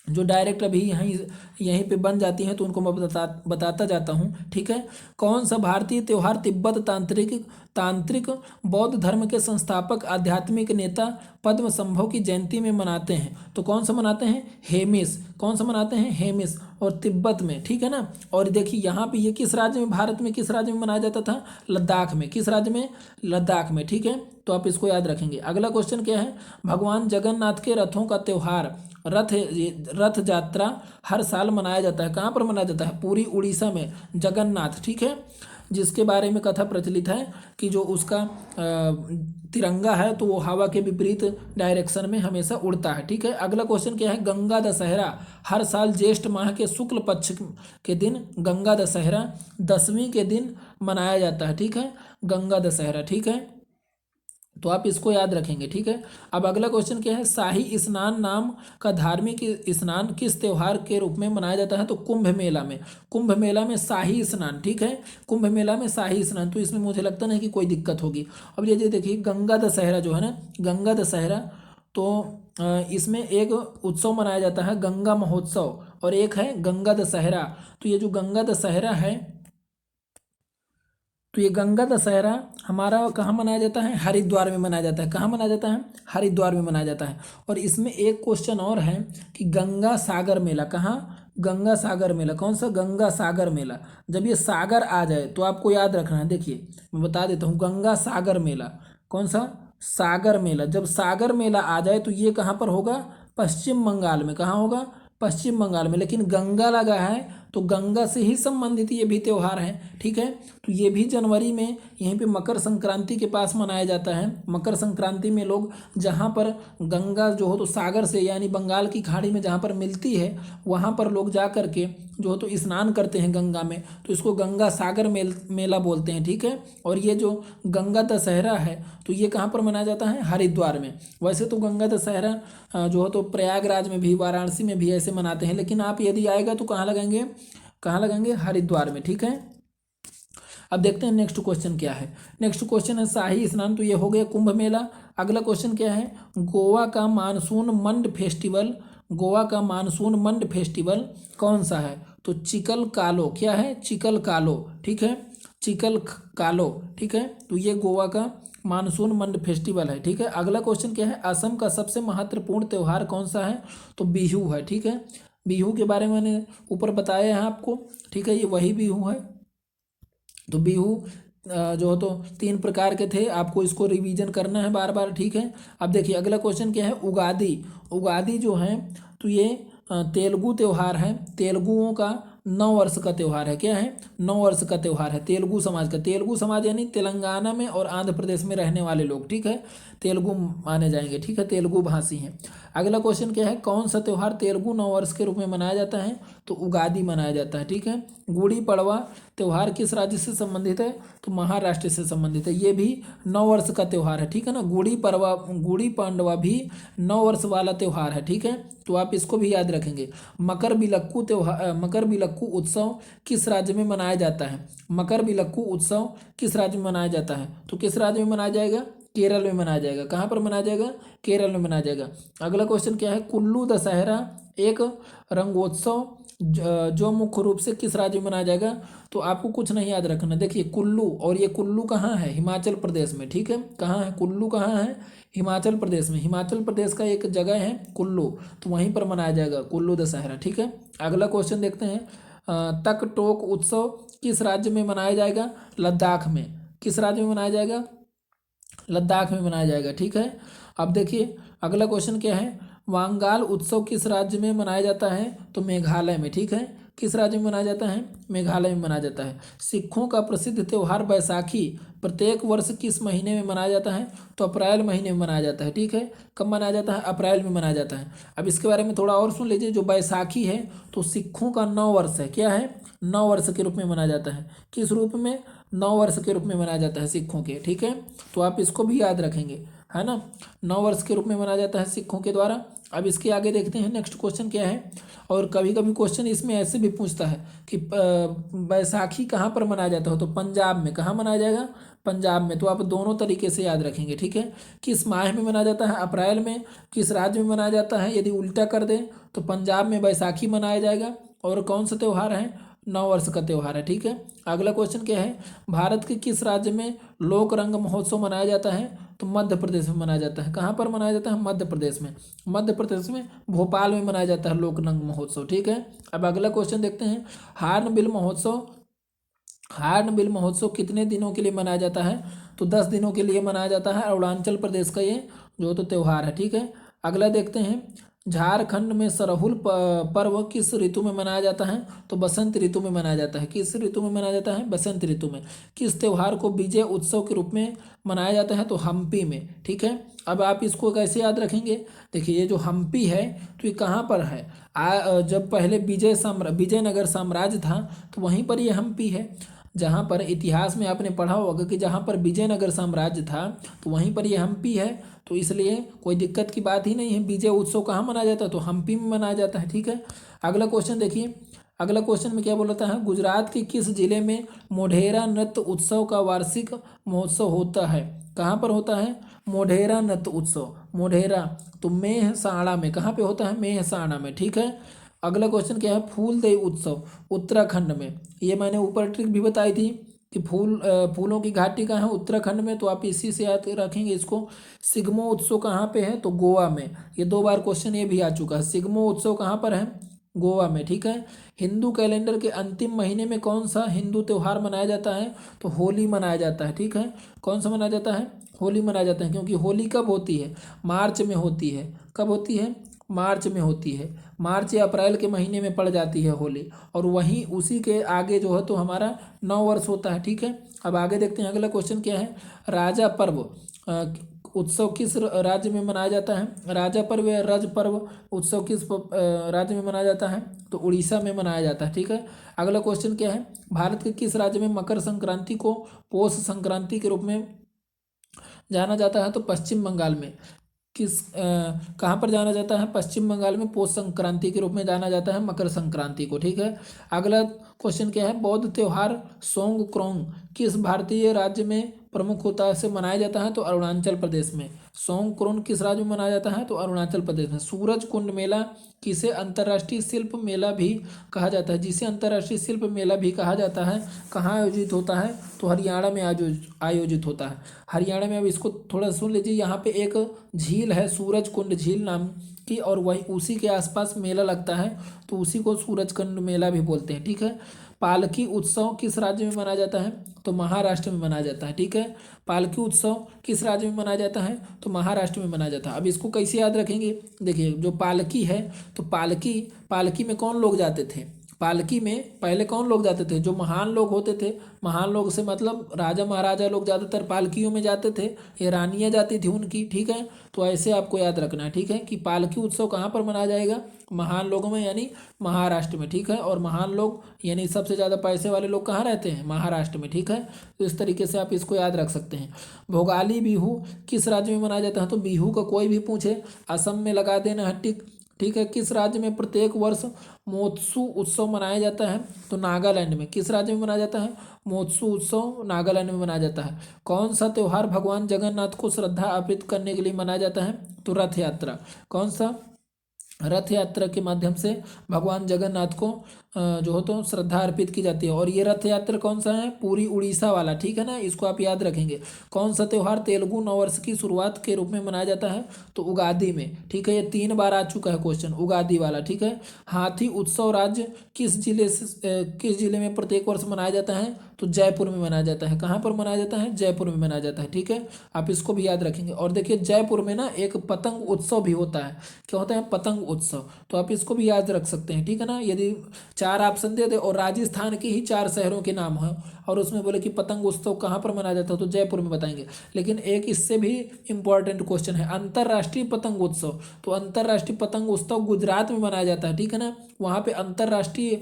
जो डायरेक्ट अभी यहीं पे बन जाती हैं तो उनको मैं बताता जाता हूँ। ठीक है। कौन सा भारतीय त्यौहार तिब्बत तांत्रिक बौद्ध धर्म के संस्थापक आध्यात्मिक नेता पद्म संभव की जयंती में मनाते हैं? तो कौन सा मनाते हैं? हेमिस। कौन सा मनाते हैं? हेमिस। और तिब्बत में। ठीक है ना। और देखिए यहाँ पे ये किस राज्य में, भारत में किस राज्य में मनाया जाता था? लद्दाख में। किस राज्य में? लद्दाख में। ठीक है। तो आप इसको याद रखेंगे। अगला क्वेश्चन क्या है? भगवान जगन्नाथ के रथों का त्यौहार रथ यात्रा हर साल मनाया जाता है। कहाँ पर मनाया जाता है? पूरी उड़ीसा में जगन्नाथ। ठीक है। जिसके बारे में कथा प्रचलित है कि जो उसका तिरंगा है तो वो हवा के विपरीत डायरेक्शन में हमेशा उड़ता है। ठीक है। अगला क्वेश्चन क्या है? गंगा दशहरा हर साल ज्येष्ठ माह के शुक्ल पक्ष के दिन गंगा दशहरा 10वीं के दिन मनाया जाता है। ठीक है। गंगा दशहरा। ठीक है। तो आप इसको याद रखेंगे। ठीक है। अब अगला क्वेश्चन क्या है? शाही स्नान नाम का धार्मिक स्नान किस त्योहार के रूप में मनाया जाता है? तो कुंभ मेला में। कुंभ मेला में शाही स्नान। ठीक है। कुंभ मेला में शाही स्नान। तो इसमें मुझे लगता नहीं कि कोई दिक्कत होगी। अब ये देखिए गंगा दशहरा जो है ना, गंगा दशहरा, तो इसमें एक उत्सव मनाया जाता है गंगा महोत्सव और एक है गंगा दशहरा। तो ये जो गंगा दशहरा है, तो ये गंगा दशहरा हमारा कहाँ मनाया जाता है? हरिद्वार में मनाया जाता है। कहाँ मनाया जाता है? हरिद्वार में मनाया जाता है। और इसमें एक क्वेश्चन और है कि गंगा सागर मेला कहाँ? गंगा सागर मेला। कौन सा? गंगा सागर मेला। जब ये सागर आ जाए तो आपको याद रखना है। देखिए मैं बता देता हूँ, गंगा सागर मेला। कौन सा? सागर मेला। जब सागर मेला आ जाए तो ये कहाँ पर होगा? पश्चिम बंगाल में। कहाँ होगा? पश्चिम बंगाल में। लेकिन गंगा लगा है तो गंगा से ही संबंधित ये भी त्यौहार है। ठीक है। तो ये भी जनवरी में यहीं पे मकर संक्रांति के पास मनाया जाता है। मकर संक्रांति में लोग जहाँ पर गंगा जो हो तो सागर से यानी बंगाल की खाड़ी में जहाँ पर मिलती है वहाँ पर लोग जा कर के जो हो तो स्नान करते हैं गंगा में, तो इसको गंगा सागर मेला बोलते हैं, ठीक है। और ये जो गंगा दशहरा है तो ये कहाँ पर मनाया जाता है, हरिद्वार में। वैसे तो गंगा दशहरा जो हो तो प्रयागराज में भी, वाराणसी में भी ऐसे मनाते हैं, लेकिन आप यदि आएगा तो कहाँ लगाएंगे, हरिद्वार में, ठीक है। अब देखते हैं नेक्स्ट क्वेश्चन क्या है। नेक्स्ट क्वेश्चन है शाही स्नान, तो ये हो गया कुंभ मेला। अगला क्वेश्चन क्या है, गोवा का मानसून मंड फेस्टिवल, गोवा का मानसून मंड फेस्टिवल कौन सा है, तो चिकल कालो, क्या है, चिकल कालो, ठीक है, चिकल कालो, ठीक है। तो ये गोवा का मानसून मंड फेस्टिवल है, ठीक है। अगला क्वेश्चन क्या है, असम का सबसे महत्वपूर्ण त्यौहार कौन सा है, तो बिहू है, ठीक है। बिहू के बारे में मैंने ऊपर बताया है आपको, ठीक है, ये वही बिहू है। तो बिहू जो हो तो 3 प्रकार के थे, आपको इसको रिवीजन करना है बार बार, ठीक है। अब देखिए अगला क्वेश्चन क्या है, उगादी। उगादी जो है तो ये तेलुगु त्यौहार है, तेलुगुओं का 9 वर्ष का त्यौहार है, क्या है, 9 वर्ष का त्यौहार है तेलुगु समाज का। तेलुगु समाज यानी तेलंगाना में और आंध्र प्रदेश में रहने वाले लोग, ठीक है, तेलुगु माने जाएंगे, ठीक है, तेलुगु भाषी हैं। अगला क्वेश्चन क्या है, कौन सा त्यौहार तेलुगु 9 वर्ष के रूप में मनाया जाता है, तो उगादी मनाया जाता है, ठीक है। गुड़ी पड़वा त्यौहार किस राज्य से संबंधित है, तो महाराष्ट्र से संबंधित है, ये भी 9 वर्ष का त्यौहार है, ठीक है ना। गुड़ी पांडवा भी 9 वर्ष वाला त्यौहार है, ठीक है, तो आप इसको भी याद रखेंगे। मकर बिलक्कू त्यौहार, मकर बिलक्कू उत्सव किस राज्य में मनाया जाता है, मकर बिलक्कू उत्सव किस राज्य में मनाया जाता है, तो किस राज्य में मनाया जाएगा, केरल में मनाया जाएगा। कहाँ पर मनाया जाएगा, केरल में मनाया जाएगा। अगला क्वेश्चन क्या है, कुल्लू दशहरा एक रंगोत्सव जो मुख्य रूप से किस राज्य में मनाया जाएगा, तो आपको कुछ नहीं याद रखना। देखिए कुल्लू, और ये कुल्लू कहाँ है, हिमाचल प्रदेश में, ठीक है, कहाँ है कुल्लू, कहाँ है, हिमाचल प्रदेश में। हिमाचल प्रदेश का एक जगह है कुल्लू, तो वहीं पर मनाया जाएगा कुल्लू दशहरा, ठीक है। अगला क्वेश्चन देखते हैं, तक टोक उत्सव किस राज्य में मनाया जाएगा, लद्दाख में। किस राज्य में मनाया जाएगा, लद्दाख में मनाया जाएगा, ठीक है। अब देखिए अगला क्वेश्चन क्या है, वांगाल उत्सव किस राज्य में मनाया जाता है, तो मेघालय में, ठीक है। किस राज्य में मनाया जाता है, मेघालय में मनाया जाता है। सिखों का प्रसिद्ध त्यौहार बैसाखी प्रत्येक वर्ष किस महीने में मनाया जाता है, तो अप्रैल महीने में मनाया जाता है, ठीक है। कब मनाया जाता है, अप्रैल में मनाया जाता है। अब इसके बारे में थोड़ा और सुन लीजिए, जो बैसाखी है तो सिखों का 9 वर्ष है, क्या है, 9 वर्ष के रूप में मनाया जाता है। किस रूप में, 9 वर्ष के रूप में मनाया जाता है सिखों के, ठीक है। तो आप इसको भी याद रखेंगे, है ना, 9 वर्ष के रूप में मनाया जाता है सिखों के द्वारा। अब इसके आगे देखते हैं नेक्स्ट क्वेश्चन क्या है। और कभी कभी क्वेश्चन इसमें ऐसे भी पूछता है कि बैसाखी कहाँ पर मनाया जाता हो, तो पंजाब में। कहाँ मनाया जाएगा, पंजाब में। तो आप दोनों तरीके से याद रखेंगे, ठीक है। किस माह में मनाया जाता है, अप्रैल में। किस राज्य में मनाया जाता है, यदि उल्टा कर दें तो पंजाब में बैसाखी मनाया जाएगा। और कौन सा त्यौहार है, 9 वर्ष का त्यौहार है, ठीक है। अगला क्वेश्चन क्या है, भारत के किस राज्य में लोक रंग महोत्सव मनाया जाता है, तो मध्य प्रदेश में मनाया जाता है। कहाँ पर मनाया जाता है, मध्य प्रदेश में। मध्य प्रदेश में भोपाल में मनाया जाता है लोक रंग महोत्सव, ठीक है। अब अगला क्वेश्चन देखते हैं, हार्नबिल महोत्सव, हार्नबिल महोत्सव कितने दिनों के लिए मनाया जाता है, तो 10 दिनों के लिए मनाया जाता है। अरुणाचल प्रदेश का ये जो तो त्यौहार है, ठीक है। अगला देखते हैं, झारखंड में सरहुल पर्व किस ऋतु में मनाया जाता है, तो बसंत ऋतु में मनाया जाता है। किस ऋतु में मनाया जाता है, बसंत ऋतु में। किस त्यौहार को विजय उत्सव के रूप में मनाया जाता है, तो हम्पी में, ठीक है। अब आप इसको कैसे याद रखेंगे, देखिए ये जो हम्पी है तो ये कहाँ पर है, जब पहले विजयनगर साम्राज्य था तो वहीं पर ये हम्पी है। जहाँ पर इतिहास में आपने पढ़ा होगा कि जहाँ पर विजयनगर साम्राज्य था तो वहीं पर ये हम्पी है, तो इसलिए कोई दिक्कत की बात ही नहीं है। विजय उत्सव कहाँ मनाया जाता है, तो हम्पी में मनाया जाता है, ठीक है। अगला क्वेश्चन देखिए, अगला क्वेश्चन में क्या बोलता है, गुजरात के किस जिले में मोढेरा नृत्य उत्सव का वार्षिक महोत्सव होता है। कहाँ पर होता है, मोढेरा नृत्य उत्सव, मोढेरा तो मेहसाणा में। कहाँ पे होता है, मेहसाणा में, ठीक है। अगला क्वेश्चन क्या है, फूलदेई उत्सव उत्तराखंड में। ये मैंने ऊपर ट्रिक भी बताई थी कि फूलों की घाटी कहाँ है, उत्तराखंड में, तो आप इसी से याद रखेंगे इसको। सिग्मो उत्सव कहाँ पे है, तो गोवा में। ये 2 बार क्वेश्चन ये भी आ चुका है। सिग्मो उत्सव कहाँ पर है, गोवा में, ठीक है। हिंदू कैलेंडर के अंतिम महीने में कौन सा हिंदू त्यौहार मनाया जाता है, तो होली मनाया जाता है, ठीक है। कौन सा मनाया जाता है, होली मनाया जाता है, क्योंकि होली कब होती है, मार्च में होती है। कब होती है, मार्च में होती है, मार्च या अप्रैल के महीने में पड़ जाती है होली। और वहीं उसी के आगे जो है तो हमारा नव वर्ष होता है। ठीक है, अब आगे देखते हैं अगला क्वेश्चन क्या है। राजा पर्व उत्सव किस राज्य में मनाया जाता है। राजा पर्व या रज पर्व उत्सव किस राज्य में मनाया जाता है, तो उड़ीसा में मनाया जाता है। ठीक है, अगला क्वेश्चन क्या है। भारत के किस राज्य में मकर संक्रांति को पौष संक्रांति के रूप में जाना जाता है, तो पश्चिम बंगाल में। कहाँ पर जाना जाता है, पश्चिम बंगाल में पौष संक्रांति के रूप में जाना जाता है मकर संक्रांति को। ठीक है, अगला क्वेश्चन क्या है। बौद्ध त्योहार सोंगक्रोंग किस भारतीय राज्य में प्रमुखता से मनाया जाता है, तो अरुणाचल प्रदेश में। सोंगक्रोंग किस राज्य में मनाया जाता है, तो अरुणाचल प्रदेश में। सूरज कुंड मेला किसे अंतर्राष्ट्रीय शिल्प मेला भी कहा जाता है, जिसे अंतर्राष्ट्रीय शिल्प मेला भी कहा जाता है, कहाँ आयोजित होता है, तो हरियाणा में आयोजित होता है, हरियाणा में। अब इसको थोड़ा सुन लीजिए, यहाँ पे एक झील है सूरज कुंड झील नाम की, और वही उसी के आसपास मेला लगता है, तो उसी को सूरज कुंड मेला भी बोलते हैं। ठीक है, पालकी उत्सव किस राज्य में मनाया जाता है, तो महाराष्ट्र में मनाया जाता है। ठीक है, पालकी उत्सव किस राज्य में मनाया जाता है, तो महाराष्ट्र में मनाया जाता है। अब इसको कैसे याद रखेंगे, देखिए जो पालकी है, तो पालकी में कौन लोग जाते थे, पालकी में पहले कौन लोग जाते थे, जो महान लोग होते थे। महान लोग से मतलब राजा महाराजा लोग ज़्यादातर पालकियों में जाते थे, ये रानियाँ जाती थी उनकी। ठीक है, तो ऐसे आपको याद रखना है। ठीक है, कि पालकी उत्सव कहाँ पर मनाया जाएगा, महान लोगों में यानी महाराष्ट्र में। ठीक है, और महान लोग यानी सबसे ज़्यादा पैसे वाले लोग कहाँ रहते हैं, महाराष्ट्र में। ठीक है, तो इस तरीके से आप इसको याद रख सकते हैं। भोगाली बिहू किस राज्य में मनाया जाता है, तो बिहू का कोई भी पूछे असम में लगा देना है टिक। ठीक है, किस राज्य में प्रत्येक वर्ष मोत्सु उत्सव मनाया जाता है, तो नागालैंड में। किस राज्य में मनाया जाता है, मोत्सु उत्सव नागालैंड में मनाया जाता है। कौन सा त्यौहार भगवान जगन्नाथ को श्रद्धा अर्पित करने के लिए मनाया जाता है, तो रथ यात्रा। कौन सा, रथ यात्रा के माध्यम से भगवान जगन्नाथ को जो हो तो श्रद्धा अर्पित की जाती है। और ये रथ यात्रा कौन सा है, पूरी उड़ीसा वाला। ठीक है ना, इसको आप याद रखेंगे। कौन सा त्यौहार तेलुगु नववर्ष की शुरुआत के रूप में मनाया जाता है, तो उगादी में। ठीक है, ये 3 बार आ चुका है क्वेश्चन, उगादी वाला। ठीक है, हाथी उत्सव राज्य किस जिले में प्रत्येक वर्ष मनाया जाता है, तो जयपुर में मनाया जाता है। कहाँ पर मनाया जाता है, जयपुर में मनाया जाता है। ठीक है, आप इसको भी याद रखेंगे। और देखिए जयपुर में ना एक पतंग उत्सव भी होता है। क्या होता है, पतंग उत्सव, तो आप इसको भी याद रख सकते हैं। ठीक है ना, यदि 4 ऑप्शन दे दे और राजस्थान के ही 4 शहरों के नाम हैं और उसमें बोले कि पतंग उत्सव कहाँ पर मनाया जाता है, तो जयपुर में बताएंगे। लेकिन एक इससे भी इम्पोर्टेंट क्वेश्चन है, अंतर्राष्ट्रीय पतंग उत्सव। तो अंतर्राष्ट्रीय पतंग उत्सव गुजरात में मनाया जाता है। ठीक है ना, वहाँ पे अंतर्राष्ट्रीय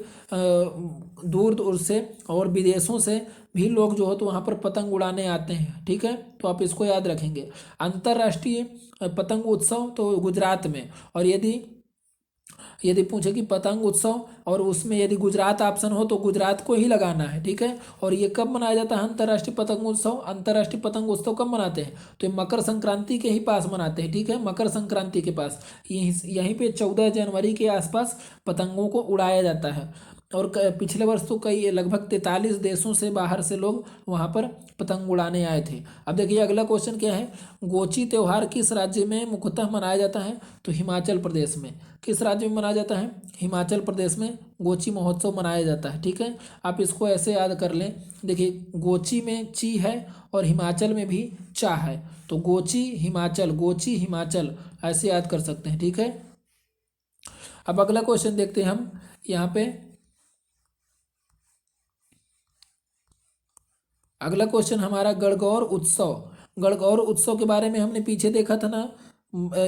दूर दूर से और विदेशों से भी लोग जो हो तो वहाँ पर पतंग उड़ाने आते हैं। ठीक है, तो आप इसको याद रखेंगे। अंतर्राष्ट्रीय पतंग उत्सव तो गुजरात में। और यदि पूछे कि पतंग उत्सव और उसमें यदि गुजरात ऑप्शन हो तो गुजरात को ही लगाना है। ठीक है, और ये कब मनाया जाता है अंतर्राष्ट्रीय पतंग उत्सव, अंतर्राष्ट्रीय पतंग उत्सव कब मनाते हैं, तो ये मकर संक्रांति के ही पास मनाते हैं। ठीक है, मकर संक्रांति के पास यहीं पे 14 जनवरी के आसपास पतंगों को उड़ाया जाता है। और पिछले वर्ष तो कई लगभग 43 देशों से बाहर से लोग वहाँ पर पतंग उड़ाने आए थे। अब देखिए अगला क्वेश्चन क्या है। गोची त्यौहार किस राज्य में मुख्यतः मनाया जाता है, तो हिमाचल प्रदेश में। किस राज्य में मनाया जाता है, हिमाचल प्रदेश में गोची महोत्सव मनाया जाता है। ठीक है, आप इसको ऐसे याद कर लें। देखिए गोची में ची है और हिमाचल में भी चा है, तो गोची हिमाचल ऐसे याद कर सकते हैं। ठीक है, अब अगला क्वेश्चन देखते हैं हम यहाँ पे। अगला क्वेश्चन हमारा गणगौर उत्सव। गणगौर उत्सव के बारे में हमने पीछे देखा था ना,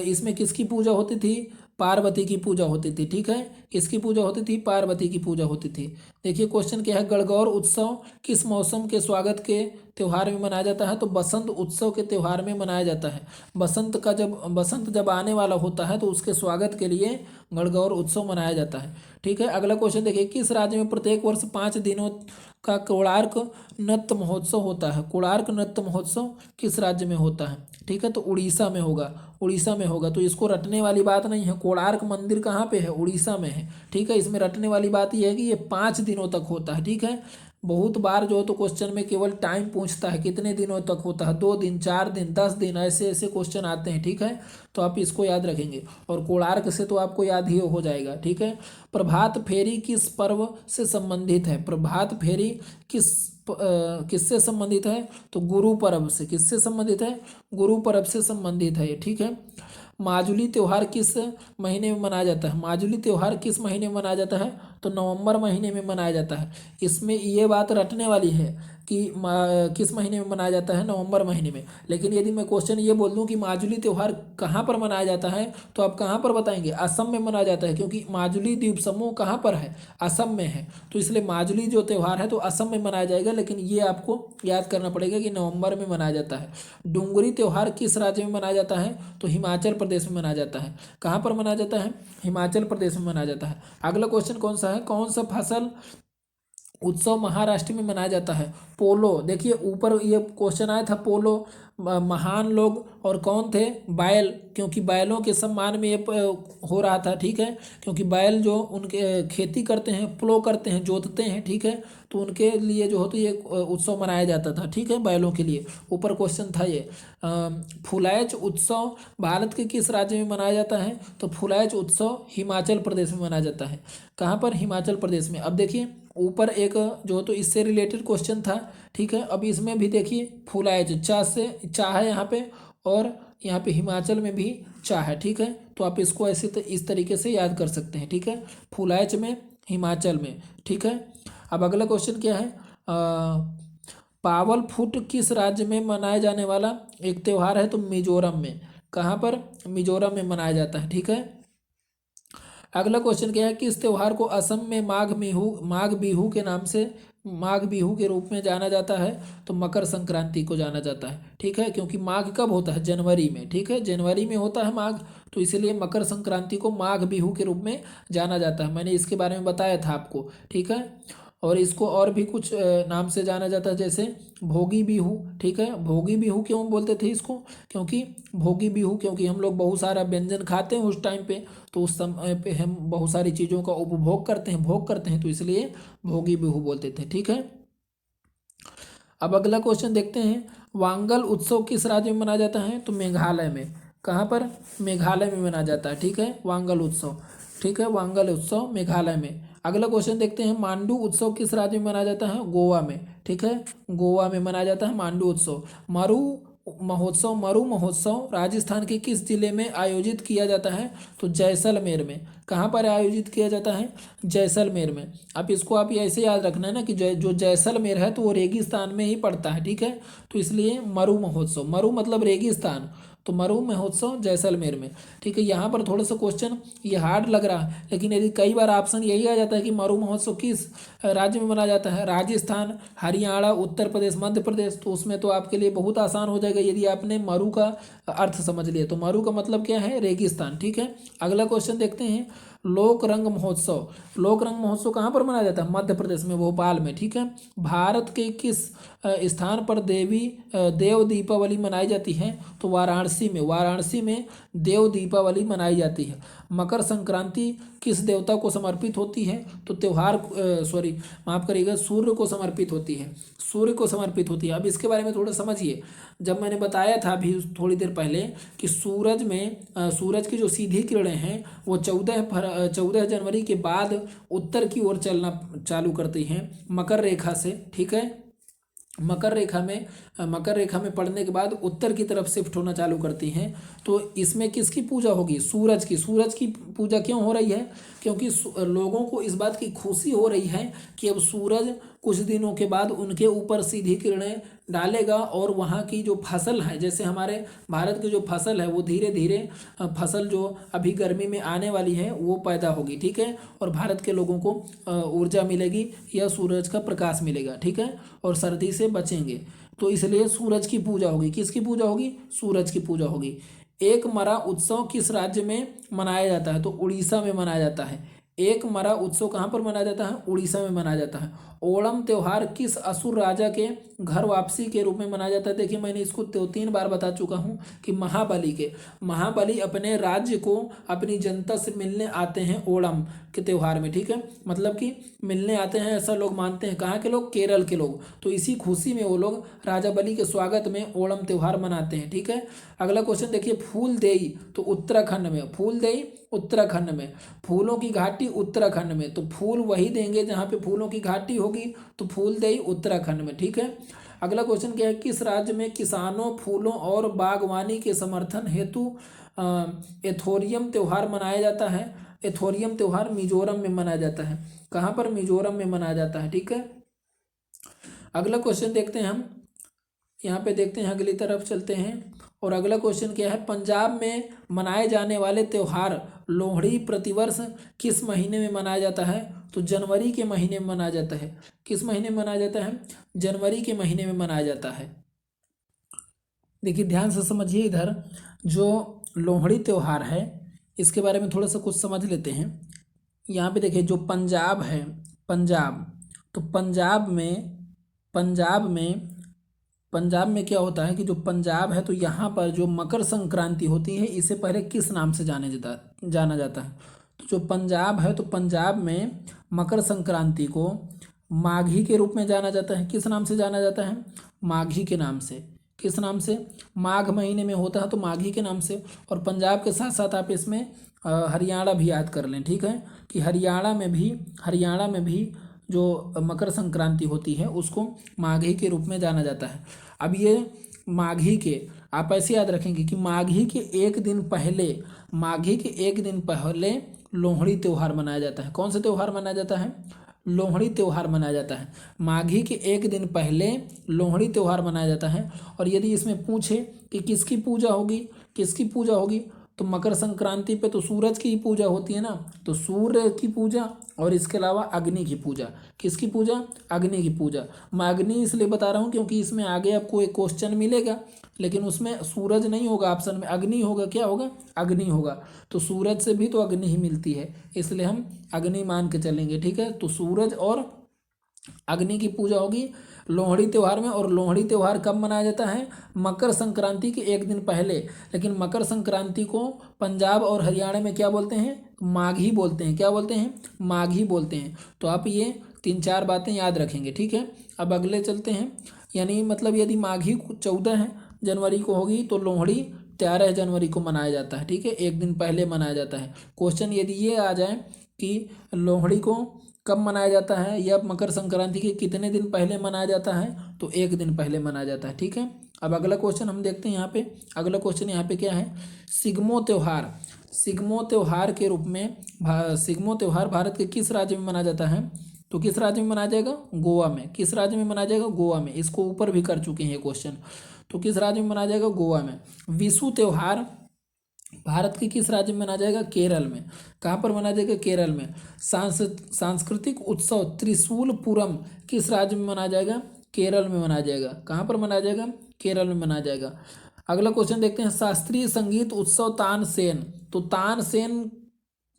इसमें किसकी पूजा होती थी, पार्वती की पूजा होती थी। ठीक है, किसकी पूजा होती थी, पार्वती की पूजा होती थी। देखिए क्वेश्चन क्या है, गणगौर उत्सव किस मौसम के स्वागत के त्यौहार में मनाया जाता है, तो बसंत उत्सव के त्यौहार में मनाया जाता है। बसंत जब आने वाला होता है तो उसके स्वागत के लिए गणगौर उत्सव मनाया जाता है। ठीक है, अगला क्वेश्चन देखिए, किस राज्य में प्रत्येक वर्ष 5 दिनों का कोणार्क नृत्य महोत्सव होता है। कोणार्क नृत्य महोत्सव किस राज्य में होता है, ठीक है, तो उड़ीसा में होगा। उड़ीसा में होगा, तो इसको रटने वाली बात नहीं है। कोणार्क मंदिर कहाँ पे है, उड़ीसा में है। ठीक है, इसमें रटने वाली बात यह है कि ये 5 दिनों तक होता है। ठीक है, बहुत बार जो है तो क्वेश्चन में केवल टाइम पूछता है, कितने दिनों तक होता है, 2 दिन, 4 दिन, 10 दिन, ऐसे ऐसे क्वेश्चन आते हैं। ठीक है, तो आप इसको याद रखेंगे और कोणार्क से तो आपको याद ही हो जाएगा। ठीक है, प्रभात फेरी किस पर्व से संबंधित है, प्रभात फेरी किससे संबंधित है, तो गुरु पर्व से। किससे संबंधित है, गुरु पर्व से संबंधित है ये। ठीक है, माजुली त्योहार किस महीने में मनाया जाता है? माजुली त्योहार किस महीने में मनाया जाता है? तो नवंबर महीने में मनाया जाता है। इसमें ये बात रटने वाली है कि किस महीने में मनाया जाता है? नवंबर महीने में। लेकिन यदि मैं क्वेश्चन ये बोल दूं कि माजुली त्योहार कहाँ पर मनाया जाता है, तो आप कहाँ पर बताएंगे? असम में मनाया जाता है, क्योंकि माजुली द्वीप समूह कहाँ पर है? असम में है। तो इसलिए माजुली जो त्यौहार है तो असम में मनाया जाएगा, लेकिन ये आपको याद करना पड़ेगा कि नवंबर में मनाया जाता है। डुंगरी त्यौहार किस राज्य में मनाया जाता है? तो हिमाचल प्रदेश में मनाया जाता है। कहाँ पर मनाया जाता है? हिमाचल प्रदेश में मनाया जाता है। अगला क्वेश्चन कौन सा है? कौन सा फसल उत्सव महाराष्ट्र में मनाया जाता है? पोलो। देखिए ऊपर ये क्वेश्चन आया था पोलो, महान लोग और कौन थे? बैल, क्योंकि बैलों के सम्मान में ये हो रहा था, ठीक है। क्योंकि बैल जो उनके खेती करते हैं, प्लो करते हैं, जोतते हैं, ठीक है, तो उनके लिए जो होती है उत्सव मनाया जाता था, ठीक है, बैलों के लिए। ऊपर क्वेश्चन था ये। फुलायच उत्सव भारत के किस राज्य में मनाया जाता है? तो फुलायच उत्सव हिमाचल प्रदेश में मनाया जाता है। कहाँ पर? हिमाचल प्रदेश में। अब देखिए ऊपर एक जो तो इससे रिलेटेड क्वेश्चन था, ठीक है। अब इसमें भी देखिए फुलायच, चा से चा है यहाँ पे, और यहाँ पे हिमाचल में भी चा है, ठीक है। तो आप इसको ऐसे इस तरीके से याद कर सकते हैं, ठीक है। फुलायच में, हिमाचल में, ठीक है। अब अगला क्वेश्चन क्या है? पावल फुट किस राज्य में मनाया जाने वाला एक त्यौहार है? तो मिजोरम में। कहाँ पर? मिजोरम में मनाया जाता है, ठीक है। अगला क्वेश्चन क्या है? किस त्यौहार को असम में माघ बिहू के नाम से, माघ बिहू के रूप में जाना जाता है? तो मकर संक्रांति को जाना जाता है, ठीक है। क्योंकि माघ कब होता है? जनवरी में, ठीक है, जनवरी में होता है माघ। तो इसीलिए मकर संक्रांति को माघ बिहू के रूप में जाना जाता है। मैंने इसके बारे में बताया था आपको, ठीक है। और इसको और भी कुछ नाम से जाना जाता है, जैसे भोगी बिहू, ठीक है। भोगी बिहू क्यों बोलते थे इसको? क्योंकि भोगी बिहू, क्योंकि हम लोग बहुत सारा व्यंजन खाते हैं उस टाइम पे, तो उस समय पे हम बहुत सारी चीज़ों का उपभोग करते हैं, भोग करते हैं, तो इसलिए भोगी बिहू बोलते थे, ठीक है। अब अगला क्वेश्चन देखते हैं। वांगल उत्सव किस राज्य में मनाया जाता है? तो मेघालय में। कहाँ पर? मेघालय में मनाया जाता है, ठीक है, वांगल उत्सव, ठीक है। वांगल उत्सव मेघालय में। अगला क्वेश्चन देखते हैं। मांडू उत्सव किस राज्य में मनाया जाता है? गोवा में, ठीक है, गोवा में मनाया जाता है मांडू उत्सव। मरु महोत्सव राजस्थान के किस जिले में आयोजित किया जाता है? तो जैसलमेर में। कहाँ पर आयोजित किया जाता है? जैसलमेर में। अब इसको आप ऐसे याद रखना है ना कि जो जैसलमेर है तो वो रेगिस्तान में ही पड़ता है, ठीक है। तो इसलिए मरु महोत्सव, मरु मतलब रेगिस्तान, तो मरु महोत्सव जैसलमेर में, ठीक है। यहाँ पर थोड़ा सा क्वेश्चन ये हार्ड लग रहा है, लेकिन यदि कई बार ऑप्शन यही आ जाता है कि मरु महोत्सव किस राज्य में मनाया जाता है? राजस्थान, हरियाणा, उत्तर प्रदेश, मध्य प्रदेश, तो उसमें तो आपके लिए बहुत आसान हो जाएगा यदि आपने मरु का अर्थ समझ लिया। तो मरु का मतलब क्या है? रेगिस्तान, ठीक है। अगला क्वेश्चन देखते हैं। लोक रंग महोत्सव, लोक रंग महोत्सव कहाँ पर मनाया जाता है? मध्य प्रदेश में, भोपाल में, ठीक है। भारत के किस स्थान पर देव दीपावली मनाई जाती है? तो वाराणसी में, वाराणसी में देव दीपावली मनाई जाती है। मकर संक्रांति किस देवता को समर्पित होती है? तो त्योहार, सॉरी माफ करिएगा, सूर्य को समर्पित होती है, सूर्य को समर्पित होती है। अब इसके बारे में थोड़ा समझिए। जब मैंने बताया था अभी थोड़ी देर पहले कि सूरज में सूरज की जो सीधी किरणें हैं वो 14 जनवरी के बाद उत्तर की ओर चलना चालू करती हैं मकर रेखा से, ठीक है। मकर रेखा में पड़ने के बाद उत्तर की तरफ शिफ्ट होना चालू करती हैं। तो इसमें किसकी पूजा होगी? सूरज की। सूरज की पूजा क्यों हो रही है? क्योंकि लोगों को इस बात की खुशी हो रही है कि अब सूरज कुछ दिनों के बाद उनके ऊपर सीधी किरणें डालेगा और वहाँ की जो फसल है, जैसे हमारे भारत की जो फसल है वो धीरे धीरे फसल जो अभी गर्मी में आने वाली है वो पैदा होगी, ठीक है। और भारत के लोगों को ऊर्जा मिलेगी या सूरज का प्रकाश मिलेगा, ठीक है, और सर्दी से बचेंगे। तो इसलिए सूरज की पूजा होगी। किसकी पूजा होगी? सूरज की पूजा होगी। एक मरा उत्सव किस राज्य में मनाया जाता है? तो उड़ीसा में मनाया जाता है। एक मरा उत्सव कहाँ पर मनाया जाता है? उड़ीसा में मनाया जाता है। ओणम त्योहार किस असुर राजा के घर वापसी के रूप में मनाया जाता है? देखिए मैंने इसको 3 बार बता चुका हूँ कि महाबली अपने राज्य को अपनी जनता से मिलने आते हैं ओणम के त्यौहार में, ठीक है। मतलब कि मिलने आते हैं ऐसा लोग मानते हैं। कहाँ के लोग? केरल के लोग। तो इसी खुशी में वो लोग राजा बलि के स्वागत में ओणम त्यौहार मनाते हैं, ठीक है। अगला क्वेश्चन देखिए। फूलदेई तो उत्तराखंड में, फूलदेई उत्तराखंड में। फूलों की घाटी उत्तराखंड में, तो फूल वही देंगे जहाँ पे फूलों की घाटी होगी, तो फूलदेई उत्तराखंड में, ठीक है। अगला क्वेश्चन क्या है? किस राज्य में किसानों फूलों और बागवानी के समर्थन हेतु एथोरियम त्यौहार मनाया जाता है। एथोरियम त्यौहार मिजोरम में मनाया जाता है। कहाँ पर? मिजोरम में मनाया जाता है। ठीक है, अगला क्वेश्चन देखते हैं हम। यहाँ पे देखते हैं, अगली तरफ चलते हैं। और अगला क्वेश्चन क्या है? पंजाब में मनाए जाने वाले त्यौहार लोहड़ी प्रतिवर्ष किस महीने में मनाया जाता है? तो जनवरी के महीने में मनाया जाता है। किस महीने में मनाया जाता है? जनवरी के महीने में मनाया जाता है। देखिए ध्यान से समझिए, इधर जो लोहड़ी त्यौहार है इसके बारे में थोड़ा सा कुछ समझ लेते हैं। यहाँ पे देखिए जो पंजाब है, पंजाब, तो पंजाब में क्या होता है कि जो पंजाब है तो यहाँ पर जो मकर संक्रांति होती है इसे पहले किस नाम से जाना जाता है? तो जो पंजाब है तो पंजाब में मकर संक्रांति को माघी के रूप में जाना जाता है। किस नाम से जाना जाता है? माघी के नाम से। किस नाम से? माघ महीने में होता है तो माघी के नाम से। और पंजाब के साथ साथ आप इसमें हरियाणा भी याद कर लें। ठीक है, कि हरियाणा में भी जो मकर संक्रांति होती है उसको माघी के रूप में जाना जाता है। अब ये माघी के, आप ऐसे याद रखेंगे कि माघी के एक दिन पहले लोहड़ी त्यौहार मनाया जाता है। कौन सा त्यौहार मनाया जाता है? लोहड़ी त्यौहार मनाया जाता है। माघी के एक दिन पहले लोहड़ी त्यौहार मनाया जाता है। और यदि इसमें पूछे कि किसकी पूजा होगी, तो मकर संक्रांति पे तो सूरज की ही पूजा होती है ना, तो सूर्य की पूजा और इसके अलावा अग्नि की पूजा। किसकी पूजा? अग्नि की पूजा। मैं अग्नि इसलिए बता रहा हूँ क्योंकि इसमें आगे आपको एक क्वेश्चन मिलेगा, लेकिन उसमें सूरज नहीं होगा ऑप्शन में, अग्नि होगा। क्या होगा? अग्नि होगा। तो सूरज से भी तो अग्नि ही मिलती है, इसलिए हम अग्नि मान के चलेंगे। ठीक है, तो सूरज और अग्नि की पूजा होगी लोहड़ी त्यौहार में। और लोहड़ी त्यौहार कब मनाया जाता है? मकर संक्रांति के एक दिन पहले। लेकिन मकर संक्रांति को पंजाब और हरियाणा में क्या बोलते हैं? माघी बोलते हैं। क्या बोलते हैं? माघी बोलते हैं। तो आप ये 3-4 बातें याद रखेंगे। ठीक है, अब अगले चलते हैं। यानी मतलब यदि माघी 14 जनवरी को होगी तो लोहड़ी 13 जनवरी को मनाया जाता है। ठीक है, एक दिन पहले मनाया जाता है। क्वेश्चन यदि ये आ जाए कि लोहड़ी को कब मनाया जाता है या मकर संक्रांति के कितने दिन पहले मनाया जाता है, तो एक दिन पहले मनाया जाता है। ठीक है, अब अगला क्वेश्चन हम देखते हैं। यहाँ पे अगला क्वेश्चन यहाँ पे क्या है? सिग्मो त्यौहार के रूप में सिग्मो त्यौहार भारत के किस राज्य में मनाया जाता है? तो किस राज्य में मनाया जाएगा? गोवा में। किस राज्य में मनाया जाएगा? गोवा में। इसको ऊपर भी कर चुके हैं क्वेश्चन। तो किस राज्य में मनाया जाएगा? गोवा में। विशु त्यौहार भारत के किस राज्य में मनाया जाएगा? केरल में। कहाँ पर मनाया जाएगा? केरल में। सांस्कृतिक उत्सव त्रिशूलपुरम किस राज्य में मनाया जाएगा? केरल में मनाया जाएगा। कहाँ पर मनाया जाएगा? केरल में मनाया जाएगा। अगला क्वेश्चन देखते हैं। शास्त्रीय संगीत उत्सव तानसेन। तो तानसेन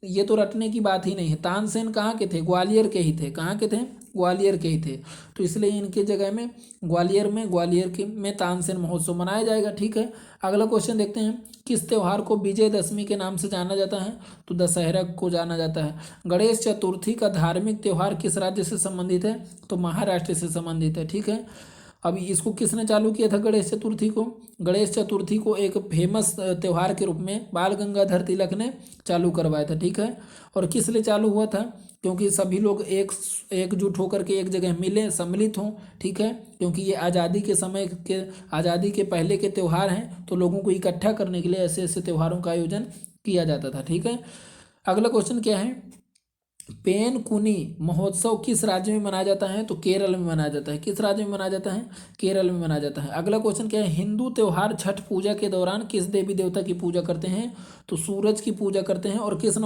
ये तो रटने की बात ही नहीं है। तानसेन कहाँ के थे? ग्वालियर के ही थे। कहाँ के थे? ग्वालियर के ही थे। तो इसलिए इनके जगह में ग्वालियर के में तानसेन महोत्सव मनाया जाएगा। ठीक है, अगला क्वेश्चन देखते हैं। किस त्यौहार को विजयदशमी के नाम से जाना जाता है? तो दशहरा को जाना जाता है। गणेश चतुर्थी का धार्मिक त्यौहार किस राज्य से संबंधित है? तो महाराष्ट्र से संबंधित है। ठीक है, अब इसको किसने चालू किया था? गणेश चतुर्थी को। गणेश चतुर्थी को एक फेमस त्यौहार के रूप में बाल गंगाधर तिलक ने चालू करवाया था। ठीक है, और किस लिए चालू हुआ था? क्योंकि सभी लोग एकजुट होकर के एक जगह मिले, सम्मिलित हों। ठीक है, क्योंकि ये आज़ादी के पहले के त्यौहार हैं, तो लोगों को इकट्ठा करने के लिए ऐसे ऐसे त्यौहारों का आयोजन किया जाता था। ठीक है, अगला क्वेश्चन क्या है? पेनकुनी महोत्सव किस राज्य में मनाया जाता है? तो केरल में मनाया जाता है। किस राज्य में मनाया जाता है? केरल में मनाया जाता है। अगला क्वेश्चन क्या है? हिंदू त्यौहार छठ पूजा के दौरान किस देवी देवता की पूजा करते हैं? तो सूरज की पूजा करते हैं। और किस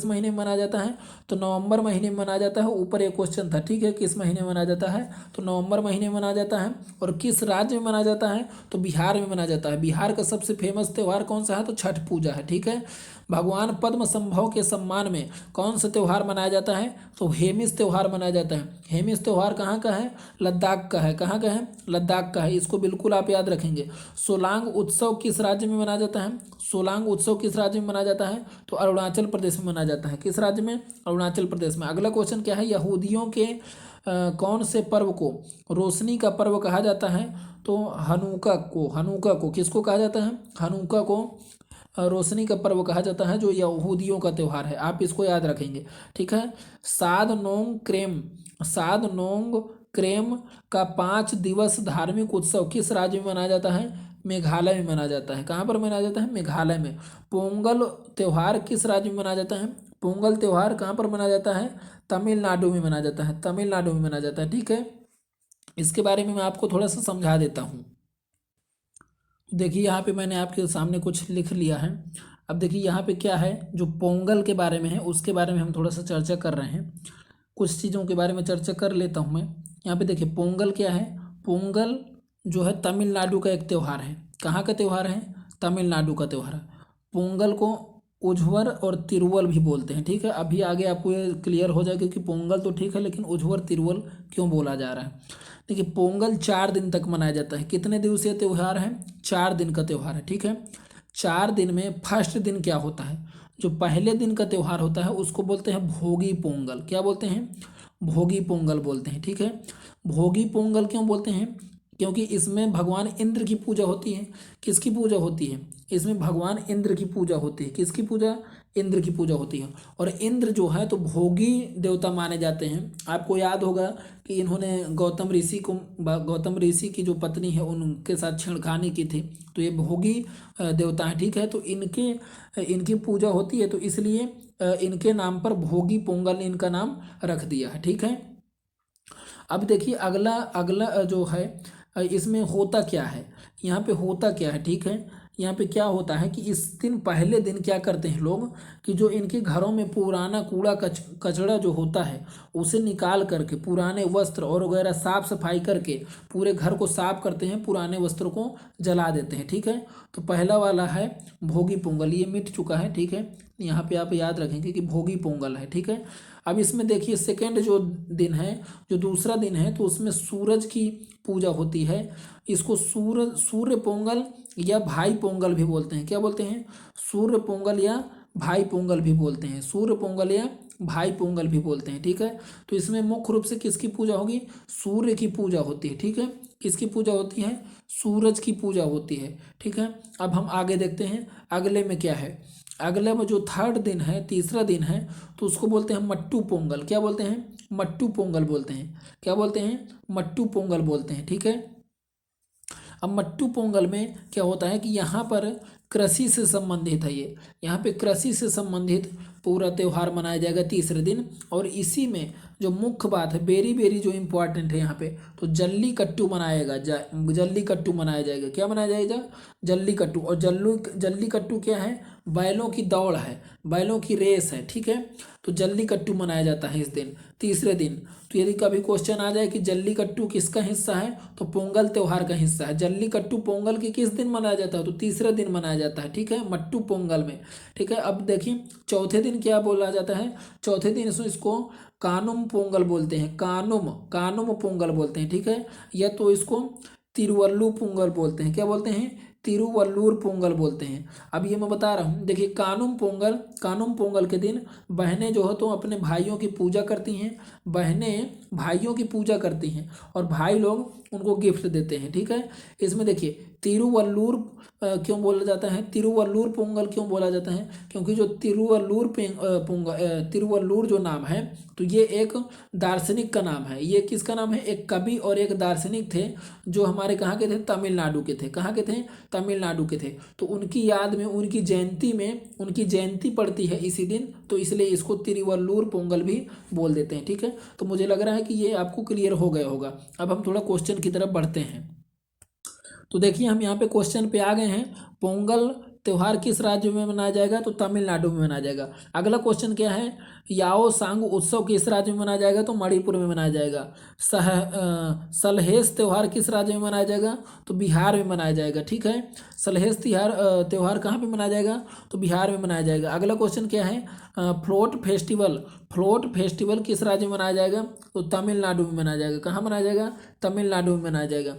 महीने में मनाया जाता है? तो नवंबर महीने में मनाया जाता है। ऊपर एक क्वेश्चन था। ठीक है, किस महीने में मनाया जाता है? तो नवंबर महीने में मनाया जाता है। और किस राज्य में मनाया जाता है? तो बिहार में मनाया जाता है। बिहार का सबसे फेमस त्यौहार कौन सा है? तो छठ पूजा है। ठीक है, भगवान पद्म संभव के सम्मान में कौन सा त्यौहार मनाया जाता है? तो हेमिस त्यौहार मनाया जाता है। हेमिस त्यौहार कहाँ का है? लद्दाख का है। कहाँ का है? लद्दाख का है। इसको बिल्कुल आप याद रखेंगे। सोलांग उत्सव किस राज्य में मनाया जाता है? सोलांग उत्सव किस राज्य में मनाया जाता है? तो अरुणाचल प्रदेश में मनाया जाता है। किस राज्य में? अरुणाचल प्रदेश में। अगला क्वेश्चन क्या है? यहूदियों के कौन से पर्व को रोशनी का पर्व कहा जाता है? तो हनुका को किसको कहा जाता है? हनुका को रोशनी का पर्व कहा जाता है, जो यहूदियों का त्यौहार है। आप इसको याद रखेंगे। ठीक है, साद नोंग क्रेम का 5 दिवस धार्मिक उत्सव किस राज्य में मनाया जाता है? मेघालय में मनाया जाता है। कहाँ पर मनाया जाता है? मेघालय में। पोंगल त्यौहार किस राज्य में मनाया जाता है? पोंगल त्यौहार कहाँ पर मनाया जाता है? तमिलनाडु में मनाया जाता है। तमिलनाडु में मनाया जाता है, ठीक है। इसके बारे में मैं आपको थोड़ा सा समझा देता हूँ। देखिए यहाँ पे मैंने आपके सामने कुछ लिख लिया है। अब देखिए यहाँ पे क्या है, जो पोंगल के बारे में है उसके बारे में हम थोड़ा सा चर्चा कर रहे हैं। कुछ चीज़ों के बारे में चर्चा कर लेता हूँ मैं। यहाँ पे देखिए पोंगल क्या है? पोंगल जो है तमिलनाडु का एक त्यौहार है। कहाँ का त्यौहार है? तमिलनाडु का त्यौहार है। पोंगल को उज्वर और तिरुवल भी बोलते हैं, ठीक है। अभी आगे आपको ये क्लियर हो जाएगा कि पोंगल तो ठीक है, लेकिन उज्वर तिरुवल क्यों बोला जा रहा है। देखिए पोंगल 4 दिन तक मनाया जाता है। कितने दिवसीय त्यौहार है? 4 दिन का त्यौहार है, ठीक है। 4 दिन में फर्स्ट दिन क्या होता है? जो पहले दिन का त्यौहार होता है उसको बोलते हैं भोगी पोंगल। क्या बोलते हैं? भोगी पोंगल बोलते हैं, ठीक है। भोगी पोंगल क्यों बोलते हैं? क्योंकि इसमें भगवान इंद्र की पूजा होती है। किसकी पूजा होती है? इसमें भगवान इंद्र की पूजा होती है। किसकी पूजा? इंद्र की पूजा होती है। और इंद्र जो है तो भोगी देवता माने जाते हैं। आपको याद होगा कि इन्होंने गौतम ऋषि की जो पत्नी है उनके साथ छेड़खानी की थी, तो ये भोगी देवता है, ठीक है। तो इनकी पूजा होती है, तो इसलिए इनके नाम पर भोगी पोंगल ने इनका नाम रख दिया है, ठीक है। अब देखिए अगला अगला जो है इसमें होता क्या है, यहाँ पे होता क्या है, ठीक है। यहाँ पे क्या होता है कि इस दिन पहले दिन क्या करते हैं लोग कि जो इनके घरों में पुराना कूड़ा कचड़ा जो होता है उसे निकाल करके पुराने वस्त्र और वगैरह साफ सफाई करके पूरे घर को साफ करते हैं, पुराने वस्त्रों को जला देते हैं, ठीक है। तो पहला वाला है भोगी पोंगल, ये मिट चुका है, ठीक है। यहाँ पे आप याद रखेंगे कि भोगी पोंगल है, ठीक है। अब इसमें देखिए सेकेंड जो दिन है, जो दूसरा दिन है, तो उसमें सूरज की पूजा होती है। इसको सूर्य पोंगल या भाई पोंगल भी बोलते हैं। क्या बोलते हैं? सूर्य पोंगल या भाई पोंगल भी बोलते हैं। सूर्य पोंगल या भाई पोंगल भी बोलते हैं, ठीक है। तो इसमें मुख्य रूप से किसकी पूजा होगी? सूर्य की पूजा होती है, ठीक है। किसकी पूजा होती है? सूरज की पूजा होती है, ठीक है। अब हम आगे देखते हैं अगले में क्या है। अगले में जो थर्ड दिन है, तीसरा दिन है, तो उसको बोलते हैं मट्टू पोंगल। क्या बोलते हैं? मट्टू पोंगल बोलते हैं। क्या बोलते हैं? मट्टू पोंगल बोलते हैं, ठीक है। अब मट्टू पोंगल में क्या होता है कि यहाँ पर कृषि से संबंधित है ये, यहाँ पे कृषि से संबंधित पूरा त्यौहार मनाया जाएगा तीसरे दिन। और इसी में जो मुख्य बात है, वेरी वेरी जो इम्पोर्टेंट है यहाँ पे, तो जल्लीकट्टू मनाएगा जल्लीकट्टू मनाया जाएगा। क्या मनाया जाएगा? जल्लीकट्टू। और जल्लीकट्टू क्या है? बैलों की दौड़ है, बैलों की रेस है, ठीक है। तो जल्लीकट्टू मनाया जाता है इस दिन, तीसरे दिन। तो यदि कभी क्वेश्चन आ जाए कि जल्लीकट्टू किसका हिस्सा है, तो पोंगल त्यौहार का हिस्सा है। जल्लीकट्टू पोंगल के किस दिन मनाया जाता है? तो तीसरे दिन मनाया जाता है, ठीक है, मट्टू पोंगल में, ठीक है। अब देखिए चौथे दिन क्या बोला जाता है? चौथे दिन इसको कानुम पोंगल बोलते हैं। कानुम पोंगल बोलते हैं, ठीक है। या तो इसको तिरुवल्लु पोंगल बोलते हैं। क्या बोलते हैं? तिरुवल्लुर पोंगल बोलते हैं। अब ये मैं बता रहा हूँ, देखिए कानुम पोंगल के दिन बहनें जो है तो अपने भाइयों की पूजा करती हैं, बहनें भाइयों की पूजा करती हैं और भाई लोग उनको गिफ्ट देते हैं, ठीक है। इसमें देखिए तिरुवल्लुर क्यों बोला जाता है? तिरुवल्लुर पोंगल क्यों बोला जाता है? क्योंकि जो तिरुवल्लुर जो नाम है, तो ये एक दार्शनिक का नाम है। ये किसका नाम है? एक कवि और एक दार्शनिक थे जो हमारे कहाँ के थे? तमिलनाडु के थे। कहाँ के थे? तमिलनाडु के थे। तो उनकी याद में, उनकी जयंती पड़ती है इसी दिन, तो इसलिए इसको तिरुवल्लुर पोंगल भी बोल देते हैं, ठीक है। तो मुझे लग रहा है कि ये आपको क्लियर हो गया होगा। अब हम थोड़ा क्वेश्चन की तरफ बढ़ते हैं। तो देखिए हम यहाँ पे क्वेश्चन पे आ गए हैं। पोंगल त्यौहार किस राज्य में मनाया जाएगा? तो तमिलनाडु में मनाया जाएगा। अगला क्वेश्चन क्या है? याओ सांग उत्सव किस राज्य में मनाया जाएगा? तो मणिपुर में मनाया जाएगा। सलहेस त्यौहार किस राज्य में मनाया जाएगा? तो बिहार में मनाया जाएगा, ठीक है। सलहेस त्यौहार कहाँ पे मनाया जाएगा? तो बिहार में मनाया जाएगा। अगला क्वेश्चन क्या है? फ्लोट फेस्टिवल किस राज्य में मनाया जाएगा? तो तमिलनाडु में मनाया जाएगा। कहाँ मनाया जाएगा? तमिलनाडु में मनाया जाएगा।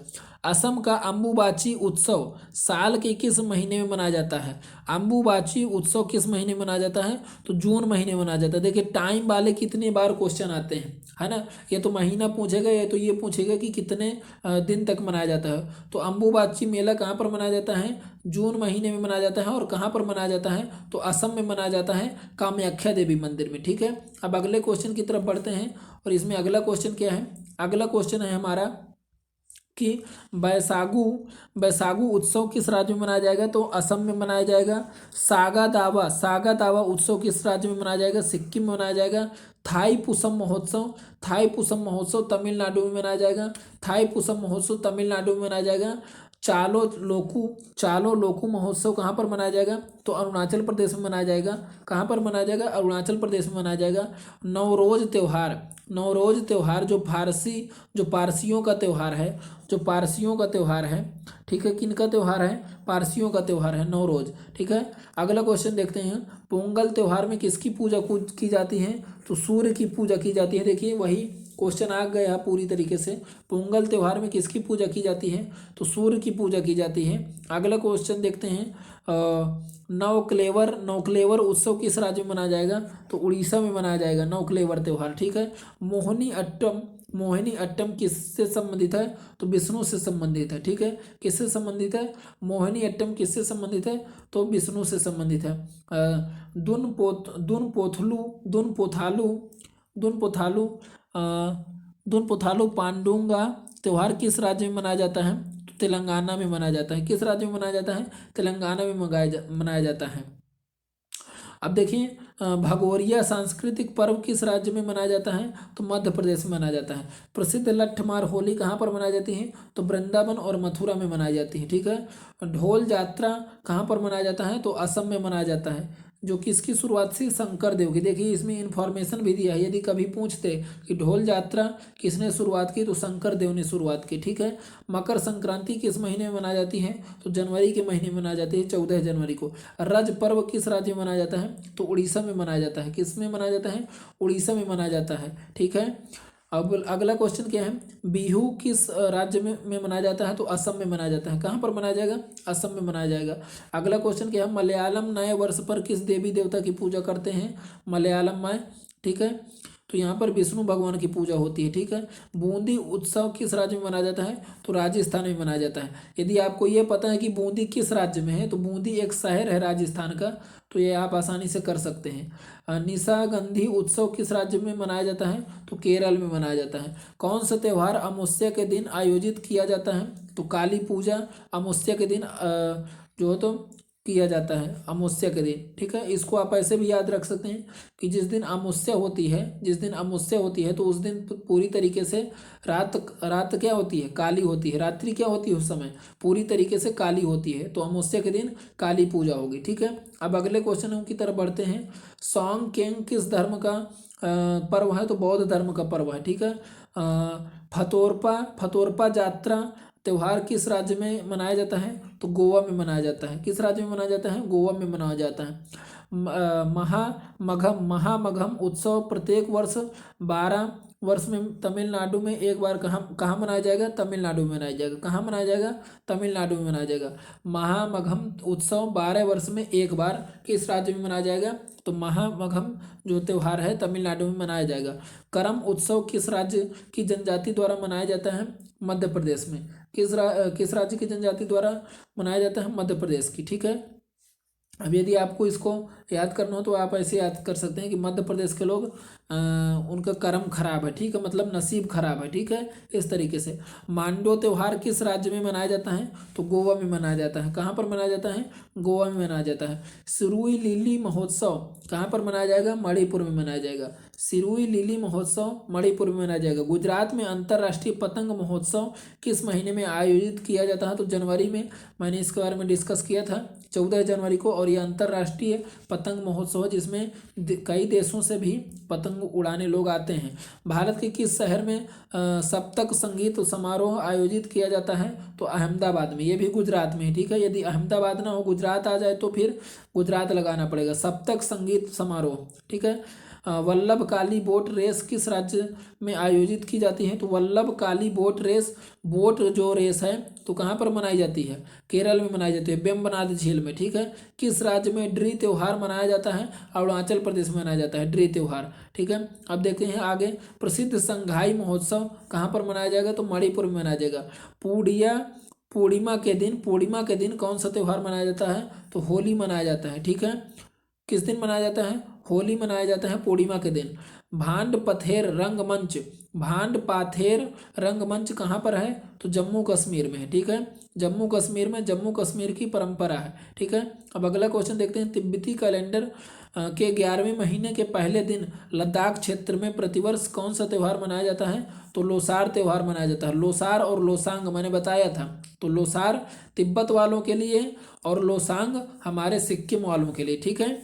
असम का अम्बुबाची उत्सव साल के किस महीने में मनाया जाता है? अम्बुबाची उत्सव किस महीने में मनाया जाता है? तो जून महीने में मनाया जाता है। देखिए टाइम वाले कितने बार क्वेश्चन आते हैं, है ना। ये तो महीना पूछेगा, या तो ये पूछेगा कि कितने दिन तक मनाया जाता है। तो अम्बुबाची मेला कहाँ पर मनाया जाता है? जून महीने में मनाया जाता है। और कहाँ पर मनाया जाता है? तो असम में मनाया जाता है, कामाख्या देवी मंदिर में, ठीक है। अब अगले क्वेश्चन की तरफ बढ़ते हैं। और इसमें अगला क्वेश्चन क्या है? अगला क्वेश्चन है हमारा कि बैसागु बैसागु उत्सव किस राज्य में मनाया जाएगा, तो असम में मनाया जाएगा। सागा दावा उत्सव किस राज्य में मनाया जाएगा, सिक्किम में मनाया जाएगा। थाई पुसम महोत्सव तमिलनाडु में मनाया जाएगा। थाई पुसम महोत्सव तमिलनाडु में मनाया जाएगा। चालो लोकू महोत्सव कहाँ पर मनाया जाएगा, तो अरुणाचल प्रदेश में मनाया जाएगा। कहाँ पर मनाया जाएगा, अरुणाचल प्रदेश में मनाया जाएगा। नवरोज त्यौहार जो पारसियों का त्यौहार है, ठीक है, किनका त्यौहार है, पारसियों का त्यौहार है नवरोज, ठीक है। अगला क्वेश्चन देखते हैं, पोंगल त्यौहार में किसकी पूजा की जाती है, तो सूर्य की पूजा की जाती है। देखिए वही क्वेश्चन आ गया पूरी तरीके से, पोंगल त्यौहार में किसकी पूजा की जाती है, तो सूर्य की पूजा की जाती है। अगला क्वेश्चन देखते हैं, नवक्लेवर उत्सव किस राज्य में मनाया जाएगा, तो उड़ीसा में मनाया जाएगा नवक्लेवर त्यौहार, ठीक है। मोहिनी अट्टम किससे संबंधित है, तो विष्णु से संबंधित है, ठीक है। किससे संबंधित है, मोहिनी अट्टम किससे संबंधित है, तो विष्णु से संबंधित है। दुन पोथालू पांडुंगा त्यौहार किस राज्य में मनाया जाता है, तो तेलंगाना में मनाया जाता है। किस राज्य में मनाया जाता है, तेलंगाना में मनाया जाता है। अब देखिए, भगोरिया सांस्कृतिक पर्व किस राज्य में मनाया जाता है, तो मध्य प्रदेश में मनाया जाता है। प्रसिद्ध लट्ठमार होली कहाँ पर मनाई जाती है, तो वृंदावन और मथुरा में मनाई जाती है, ठीक है। ढोल यात्रा कहाँ पर मनाया जाता है, तो असम में मनाया जाता है। जो किसकी शुरुआत से, शंकर देव की। देखिए इसमें इन्फॉर्मेशन भी दिया है, यदि कभी पूछते कि ढोल यात्रा किसने शुरुआत की, तो शंकर देव ने शुरुआत की, ठीक है। मकर संक्रांति किस महीने में मनाई जाती है, तो जनवरी के महीने में मनाई जाती है, 14 जनवरी को। रज पर्व किस राज्य में मनाया जाता है, तो उड़ीसा में मनाया जाता है। किस में मनाया जाता है, उड़ीसा में मनाया जाता है, ठीक है। अब अगला क्वेश्चन क्या है, बिहू किस राज्य में मनाया जाता है, तो असम में मनाया जाता है। कहाँ पर मनाया जाएगा, असम में मनाया जाएगा। अगला क्वेश्चन क्या है, मलयालम नए वर्ष पर किस देवी देवता की पूजा करते हैं, मलयालम में, ठीक है। तो यहाँ पर विष्णु भगवान की पूजा होती है, ठीक है। बूंदी उत्सव किस राज्य में मनाया जाता है, तो राजस्थान में मनाया जाता है। यदि आपको ये पता है कि बूंदी किस राज्य में है, तो बूंदी एक शहर है राजस्थान का, तो ये आप आसानी से कर सकते हैं। निशागंधी उत्सव किस राज्य में मनाया जाता है, तो केरल में मनाया जाता है। कौन सा त्यौहार अमावस्या के दिन आयोजित किया जाता है, तो काली पूजा अमावस्या के दिन जो तो किया जाता है, अमावस्या के दिन, ठीक है। इसको आप ऐसे भी याद रख सकते हैं कि जिस दिन अमावस्या होती है तो उस दिन पूरी तरीके से रात क्या होती है, काली होती है। रात्रि क्या होती है, उस समय पूरी तरीके से काली होती है, तो अमावस्या के दिन काली पूजा होगी, ठीक है। अब अगले क्वेश्चन की तरफ बढ़ते हैं। सॉन्ग केंग किस धर्म का पर्व है, तो बौद्ध धर्म का पर्व है, ठीक है। फतोरपा यात्रा त्यौहार किस राज्य में मनाया जाता है, तो गोवा में मनाया जाता है। किस राज्य में मनाया जाता है, गोवा में मनाया जाता है। महामघम उत्सव प्रत्येक वर्ष 12 वर्ष में तमिलनाडु में एक बार कहाँ मनाया जाएगा, तमिलनाडु में मनाया जाएगा। कहाँ मनाया जाएगा, तमिलनाडु में मनाया जाएगा। महामघम उत्सव 12 वर्ष में एक बार किस राज्य में मनाया जाएगा, तो महामघम जो त्यौहार है तमिलनाडु में मनाया जाएगा। करम उत्सव किस राज्य की जनजाति द्वारा मनाया जाता है, मध्य प्रदेश में। किस राज्य की जनजाति द्वारा मनाया जाता है, मध्य प्रदेश की, ठीक है। अब यदि आपको इसको याद करना हो तो आप ऐसे याद कर सकते हैं कि मध्य प्रदेश के लोग उनका कर्म खराब है, ठीक है, मतलब नसीब खराब है, ठीक है, इस तरीके से। मांडो त्यौहार किस राज्य में मनाया जाता है, तो गोवा में मनाया जाता है। कहाँ पर मनाया जाता है, गोवा में मनाया जाता है। सिरुई लिली महोत्सव कहाँ पर मनाया जाएगा, मणिपुर में मनाया जाएगा। सिरुई लिली महोत्सव मणिपुर में मनाया जाएगा। गुजरात में अंतर्राष्ट्रीय पतंग महोत्सव किस महीने में आयोजित किया जाता है, तो जनवरी में। मैंने इसके बारे में डिस्कस किया था, 14 जनवरी को। और ये अंतर्राष्ट्रीय पतंग महोत्सव है जिसमें कई देशों से भी पतंग उड़ाने लोग आते हैं। भारत के किस शहर में सप्तक संगीत समारोह आयोजित किया जाता है, तो अहमदाबाद में। ये भी गुजरात में है, ठीक है। यदि अहमदाबाद ना हो, गुजरात आ जाए तो फिर गुजरात लगाना पड़ेगा। सप्तक संगीत समारोह, ठीक है। वल्लभ काली बोट रेस किस राज्य में आयोजित की जाती है, तो वल्लभ काली बोट रेस, बोट जो रेस है तो कहाँ पर मनाई जाती है, केरल में मनाई जाती है, वेम्बनाड झील में, ठीक है। किस राज्य में ड्री त्यौहार मनाया जाता है, अरुणाचल प्रदेश में मनाया जाता है ड्री त्यौहार, ठीक है। अब देखते हैं आगे। प्रसिद्ध संघाई महोत्सव कहाँ पर मनाया जाएगा, तो मणिपुर में मनाया जाएगा। पूर्णिमा के दिन कौन सा त्यौहार मनाया जाता है, तो होली मनाया जाता है, ठीक है। किस दिन मनाया जाता है, होली मनाया जाता है पूर्णिमा के दिन। भांड पथेर रंगमंच, भांड पाथेर रंगमंच कहाँ पर है? तो जम्मू कश्मीर में है, ठीक है। जम्मू कश्मीर में, जम्मू कश्मीर की परंपरा है, ठीक है। अब अगला क्वेश्चन देखते हैं। तिब्बती कैलेंडर के 11वें महीने के पहले दिन लद्दाख क्षेत्र में प्रतिवर्ष कौन सा त्यौहार मनाया जाता है? तो लोसार त्यौहार मनाया जाता है। लोसार और लोसांग मैंने बताया था। तो लोसार तिब्बत वालों के लिए और लोसांग हमारे सिक्किम वालों के लिए, ठीक है।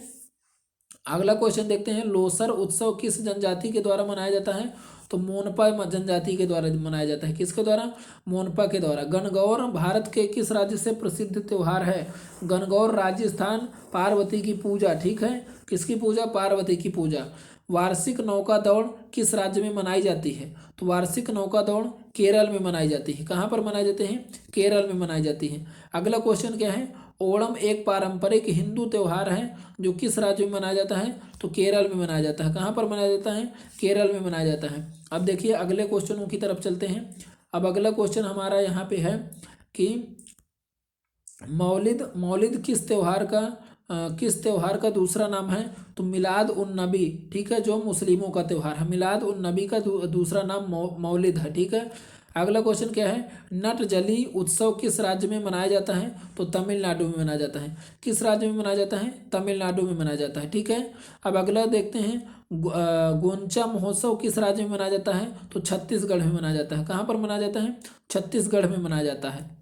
अगला क्वेश्चन देखते हैं। लोसर उत्सव किस जनजाति के द्वारा मनाया जाता है? तो मोनपा जनजाति के द्वारा मनाया जाता है। किसके द्वारा? मोनपा के द्वारा। गणगौर भारत के किस राज्य से प्रसिद्ध त्योहार है? गणगौर राजस्थान, पार्वती की पूजा, ठीक है। किसकी पूजा? पार्वती की पूजा। वार्षिक नौका दौड़ किस राज्य में मनाई जाती है? तो वार्षिक नौका दौड़ केरल में मनाई जाती है। कहाँ पर मनाई जाती है? केरल में मनाई जाती है। अगला क्वेश्चन क्या है? ओणम एक पारंपरिक हिंदू त्यौहार है जो किस राज्य में मनाया जाता है? तो केरल में मनाया जाता है। कहाँ पर मनाया जाता है? केरल में मनाया जाता है। अब देखिए अगले क्वेश्चनों की तरफ चलते हैं। अब अगला क्वेश्चन हमारा यहाँ पे है कि मौलिद, मौलिद किस त्यौहार का दूसरा नाम है? तो मिलाद उन नबी, ठीक है, जो मुस्लिमों का त्यौहार है। मिलाद उन नबी का दूसरा नाम मौलिद है, ठीक है। अगला क्वेश्चन क्या है? नट जली उत्सव किस राज्य में मनाया जाता है? तो तमिलनाडु में मनाया जाता है। किस राज्य में मनाया जाता है? तमिलनाडु में मनाया जाता है, ठीक है। अब अगला देखते हैं। गोंचा महोत्सव किस राज्य में मनाया जाता है? तो छत्तीसगढ़ में मनाया जाता है। कहाँ पर मनाया जाता है? छत्तीसगढ़ में मनाया जाता है।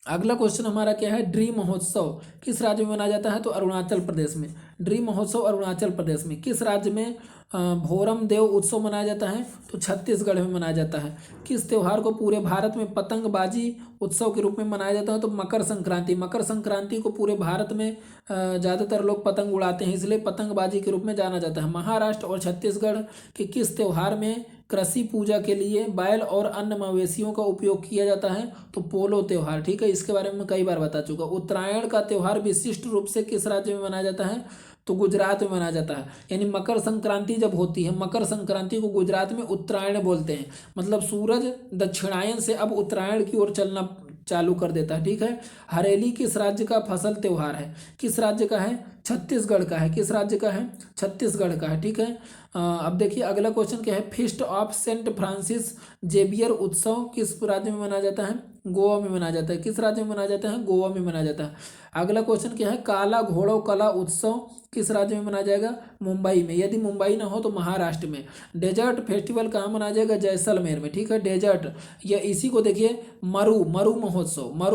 अगला क्वेश्चन हमारा क्या है? ड्रीम महोत्सव किस राज्य में मनाया जाता है? तो अरुणाचल प्रदेश में। ड्रीम महोत्सव अरुणाचल प्रदेश में। किस राज्य में भोरम देव उत्सव मनाया जाता है? तो छत्तीसगढ़ में मनाया जाता है। किस त्यौहार को पूरे भारत में पतंगबाजी उत्सव के रूप में मनाया जाता है? तो मकर संक्रांति। मकर संक्रांति को पूरे भारत में ज़्यादातर लोग पतंग उड़ाते हैं, इसलिए पतंगबाजी के रूप में जाना जाता है। महाराष्ट्र और छत्तीसगढ़ के किस त्यौहार में कृषि पूजा के लिए बैल और अन्य मवेशियों का उपयोग किया जाता है? तो पोलो त्यौहार, ठीक है। इसके बारे में मैं कई बार बता चुका। उत्तरायण का त्यौहार विशिष्ट रूप से किस राज्य में मनाया जाता है? तो गुजरात में मनाया जाता है। यानी मकर संक्रांति जब होती है, मकर संक्रांति को गुजरात में उत्तरायण बोलते हैं। मतलब सूरज दक्षिणायन से अब उत्तरायण की ओर चलना चालू कर देता है, ठीक है। हरेली किस राज्य का फसल त्यौहार है? किस राज्य का है? छत्तीसगढ़ का है। किस राज्य का है? छत्तीसगढ़ का है, ठीक है। अब देखिए अगला क्वेश्चन क्या है? Feast of saint Francis Xavier उत्सव किस राज्य में मनाया जाता है? गोवा में मनाया जाता है। किस राज्य में मनाया जाता है? गोवा में मनाया जाता है। अगला क्वेश्चन क्या है? काला घोड़ों कला उत्सव किस राज्य में मनाया जाएगा? मुंबई में। यदि मुंबई ना हो तो महाराष्ट्र में। डेजर्ट फेस्टिवल कहाँ मनाया जाएगा? जैसलमेर में, ठीक है। डेजर्ट या इसी को देखिए मरु मरु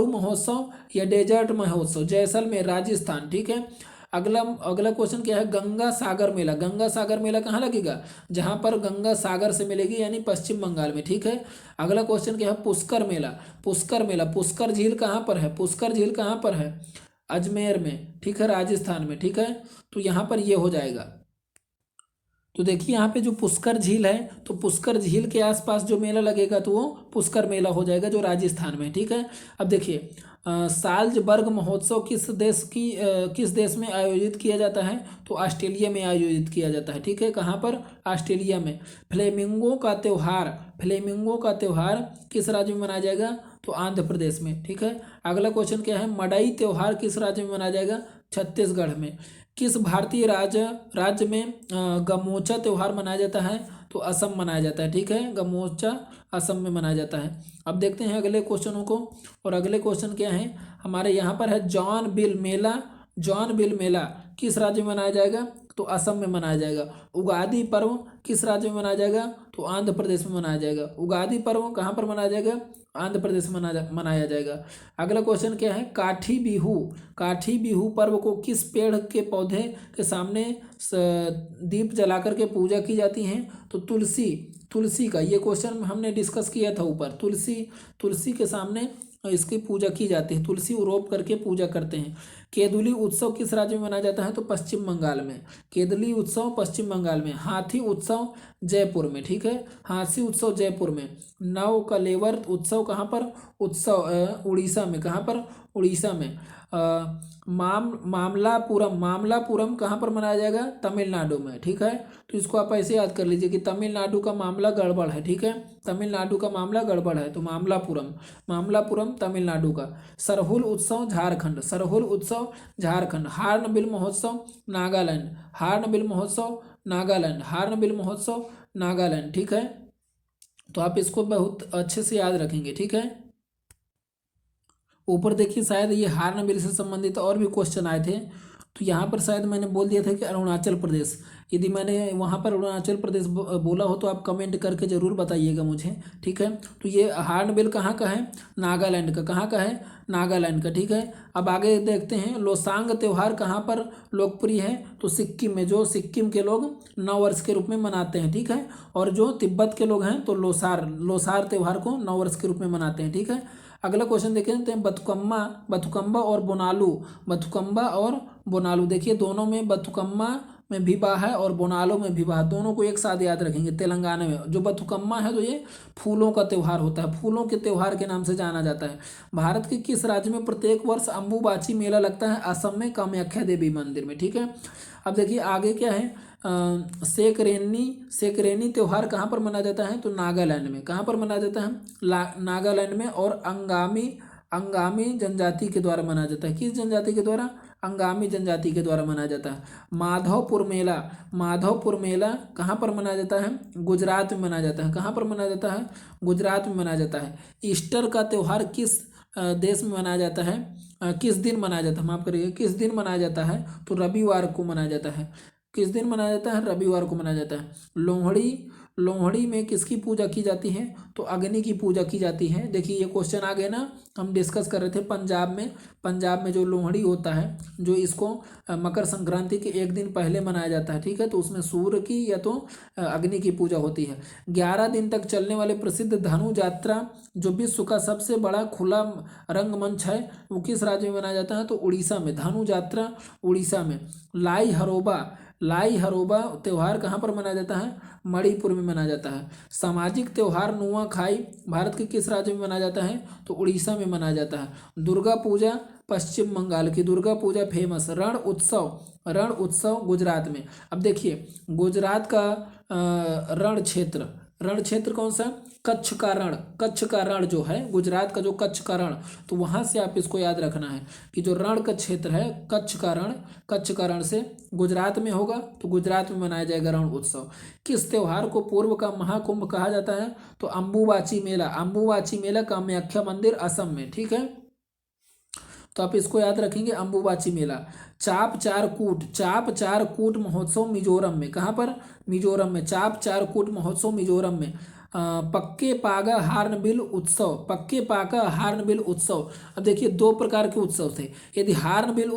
महोत्सव या डेजर्ट महोत्सव, जैसलमेर राजस्थान, ठीक है। अगला क्वेश्चन क्या है? गंगा सागर मेला। गंगा सागर मेला कहाँ लगेगा? जहाँ पर गंगा सागर से मिलेगी, यानी पश्चिम बंगाल में, ठीक है। अगला क्वेश्चन क्या है? पुष्कर मेला। पुष्कर झील कहाँ पर है? पुष्कर झील कहाँ पर है? अजमेर में, ठीक है, राजस्थान में, ठीक है। तो यहाँ पर ये हो जाएगा। तो देखिए यहाँ पे जो पुष्कर झील है, तो पुष्कर झील के आसपास जो मेला लगेगा तो वो पुष्कर मेला हो जाएगा, जो राजस्थान में, ठीक है। अब देखिए साल्जबर्ग महोत्सव किस देश में आयोजित किया जाता है? तो ऑस्ट्रेलिया में आयोजित किया जाता है, ठीक है। कहाँ पर? ऑस्ट्रेलिया में। फ्लेमिंगो का त्यौहार किस राज्य में मनाया जाएगा? तो आंध्र प्रदेश में, ठीक है। अगला क्वेश्चन क्या है? मडई त्यौहार किस राज्य में मनाया जाएगा? छत्तीसगढ़ में। किस भारतीय राज्य में गमोचा त्यौहार मनाया जाता है? तो असम मनाया जाता है, ठीक है। गमोचा असम में मनाया जाता है। अब देखते हैं अगले क्वेश्चनों को। और अगले क्वेश्चन क्या है हमारे यहाँ पर? है जॉन बिल मेला किस राज्य में मनाया जाएगा? तो असम में मनाया जाएगा। उगादि पर्व किस राज्य में मनाया जाएगा? तो आंध्र प्रदेश में मनाया जाएगा। उगादि पर्व कहाँ पर मनाया जाएगा? आंध्र प्रदेश में मनाया जाएगा। अगला क्वेश्चन क्या है? काठी बिहू पर्व को किस पेड़ के पौधे के सामने दीप जलाकर के पूजा की जाती है? तो तुलसी का। ये क्वेश्चन हमने डिस्कस किया था ऊपर। तुलसी के सामने इसकी पूजा की जाती है। तुलसी रोप करके पूजा करते हैं। केदुली उत्सव किस राज्य में मनाया जाता है? तो पश्चिम बंगाल में। केदुली उत्सव पश्चिम बंगाल में। हाथी उत्सव जयपुर में, ठीक है। हाथी उत्सव जयपुर में। नव कलेवर उत्सव कहाँ पर? उड़ीसा में। कहाँ पर? उड़ीसा में। मामलापुरम कहाँ पर मनाया जाएगा? तमिलनाडु में। ठीक है, तो इसको आप ऐसे याद कर लीजिए कि तमिलनाडु का मामला गड़बड़ है। ठीक है, तमिलनाडु का मामला गड़बड़ है, तो मामलापुरम तमिलनाडु का। सरहुल उत्सव झारखंड, सरहुल उत्सव झारखंड। हार्नबिल महोत्सव नागालैंड, हार्नबिल महोत्सव नागालैंड, हार्नबिल महोत्सव नागालैंड। ठीक है, तो आप इसको बहुत अच्छे से याद रखेंगे। ठीक है, ऊपर देखिए शायद ये हार्नबिल से संबंधित और भी क्वेश्चन आए थे, तो यहाँ पर शायद मैंने बोल दिया था कि अरुणाचल प्रदेश। यदि मैंने वहाँ पर अरुणाचल प्रदेश बोला हो तो आप कमेंट करके ज़रूर बताइएगा मुझे। ठीक है, तो ये हार्नबिल कहाँ का है? नागालैंड का। कहाँ का है? नागालैंड का। ठीक है, अब आगे देखते हैं लोसांग त्यौहार कहाँ पर लोकप्रिय है? तो सिक्किम में, जो सिक्किम के लोग नव वर्ष के रूप में मनाते हैं। ठीक है, और जो तिब्बत के लोग हैं तो लोसार त्यौहार को नव वर्ष के रूप में मनाते हैं। ठीक है, अगला क्वेश्चन देखें तो बथुकम्मा और बोनालू देखिए, दोनों में बथुकम्मा में विवाह है और बोनालो में विवाह, दोनों को एक साथ याद रखेंगे। तेलंगाना में जो बथुकम्मा है तो ये फूलों का त्यौहार होता है, फूलों के त्यौहार के नाम से जाना जाता है। भारत के किस राज्य में प्रत्येक वर्ष अम्बुबाची मेला लगता है? असम में, कामाख्या देवी मंदिर में। ठीक है, अब देखिए आगे क्या है, सेकरेनी त्यौहार कहाँ पर मनाया जाता है? तो नागालैंड में। कहाँ पर मनाया जाता है? नागालैंड में। और अंगामी जनजाति के द्वारा मनाया जाता है। किस जनजाति के द्वारा? अंगामी जनजाति के द्वारा मनाया जाता है। माधवपुर मेला कहाँ पर मनाया जाता है? गुजरात में मनाया जाता है। कहाँ पर मनाया जाता है? गुजरात में मनाया जाता है। ईस्टर का त्यौहार किस देश में मनाया जाता है? किस दिन मनाया जाता है? माफ करिए, किस दिन मनाया जाता है? तो रविवार को मनाया जाता है। किस दिन मनाया जाता है? रविवार को मनाया जाता है। लोहड़ी में किसकी पूजा की जाती है? तो अग्नि की पूजा की जाती है। देखिए ये क्वेश्चन आ गए ना, हम डिस्कस कर रहे थे पंजाब में जो लोहड़ी होता है, जो इसको मकर संक्रांति के एक दिन पहले मनाया जाता है। ठीक है, तो उसमें सूर्य की या तो अग्नि की पूजा होती है। 11 दिन तक चलने वाले प्रसिद्ध धनु यात्रा, जो विश्व का सबसे बड़ा खुला रंगमंच है, वो किस राज्य में मनाया जाता है? तो उड़ीसा में। धनु यात्रा उड़ीसा में। लाई हरोबा त्यौहार कहाँ पर मनाया जाता है? मणिपुर में मनाया जाता है। सामाजिक त्यौहार नुआखाई भारत के किस राज्य में मनाया जाता है? तो उड़ीसा में मनाया जाता है। दुर्गा पूजा पश्चिम बंगाल की, दुर्गा पूजा फेमस। रण उत्सव गुजरात में। अब देखिए गुजरात का रण क्षेत्र कौन सा? कच्छ का रण जो है, गुजरात का जो कच्छ का रण, तो वहां से आप इसको याद रखना है कि जो रण का क्षेत्र है, कच्छ का रण से गुजरात में होगा, तो गुजरात में मनाया जाएगा रण उत्सव। किस त्यौहार को पूर्व का महाकुंभ कहा जाता है? तो अम्बुबाची मेला कामाख्या मंदिर असम में। ठीक है, तो आप इसको याद रखेंगे, अम्बुबाची मेला। चाप चार कूट महोत्सव मिजोरम में। कहाँ पर? मिजोरम में। चाप चार कूट महोत्सव मिजोरम में। पक्के पागा हार्नबिल उत्सव। अब देखिए दो प्रकार के उत्सव थे। यदि हार्नबिल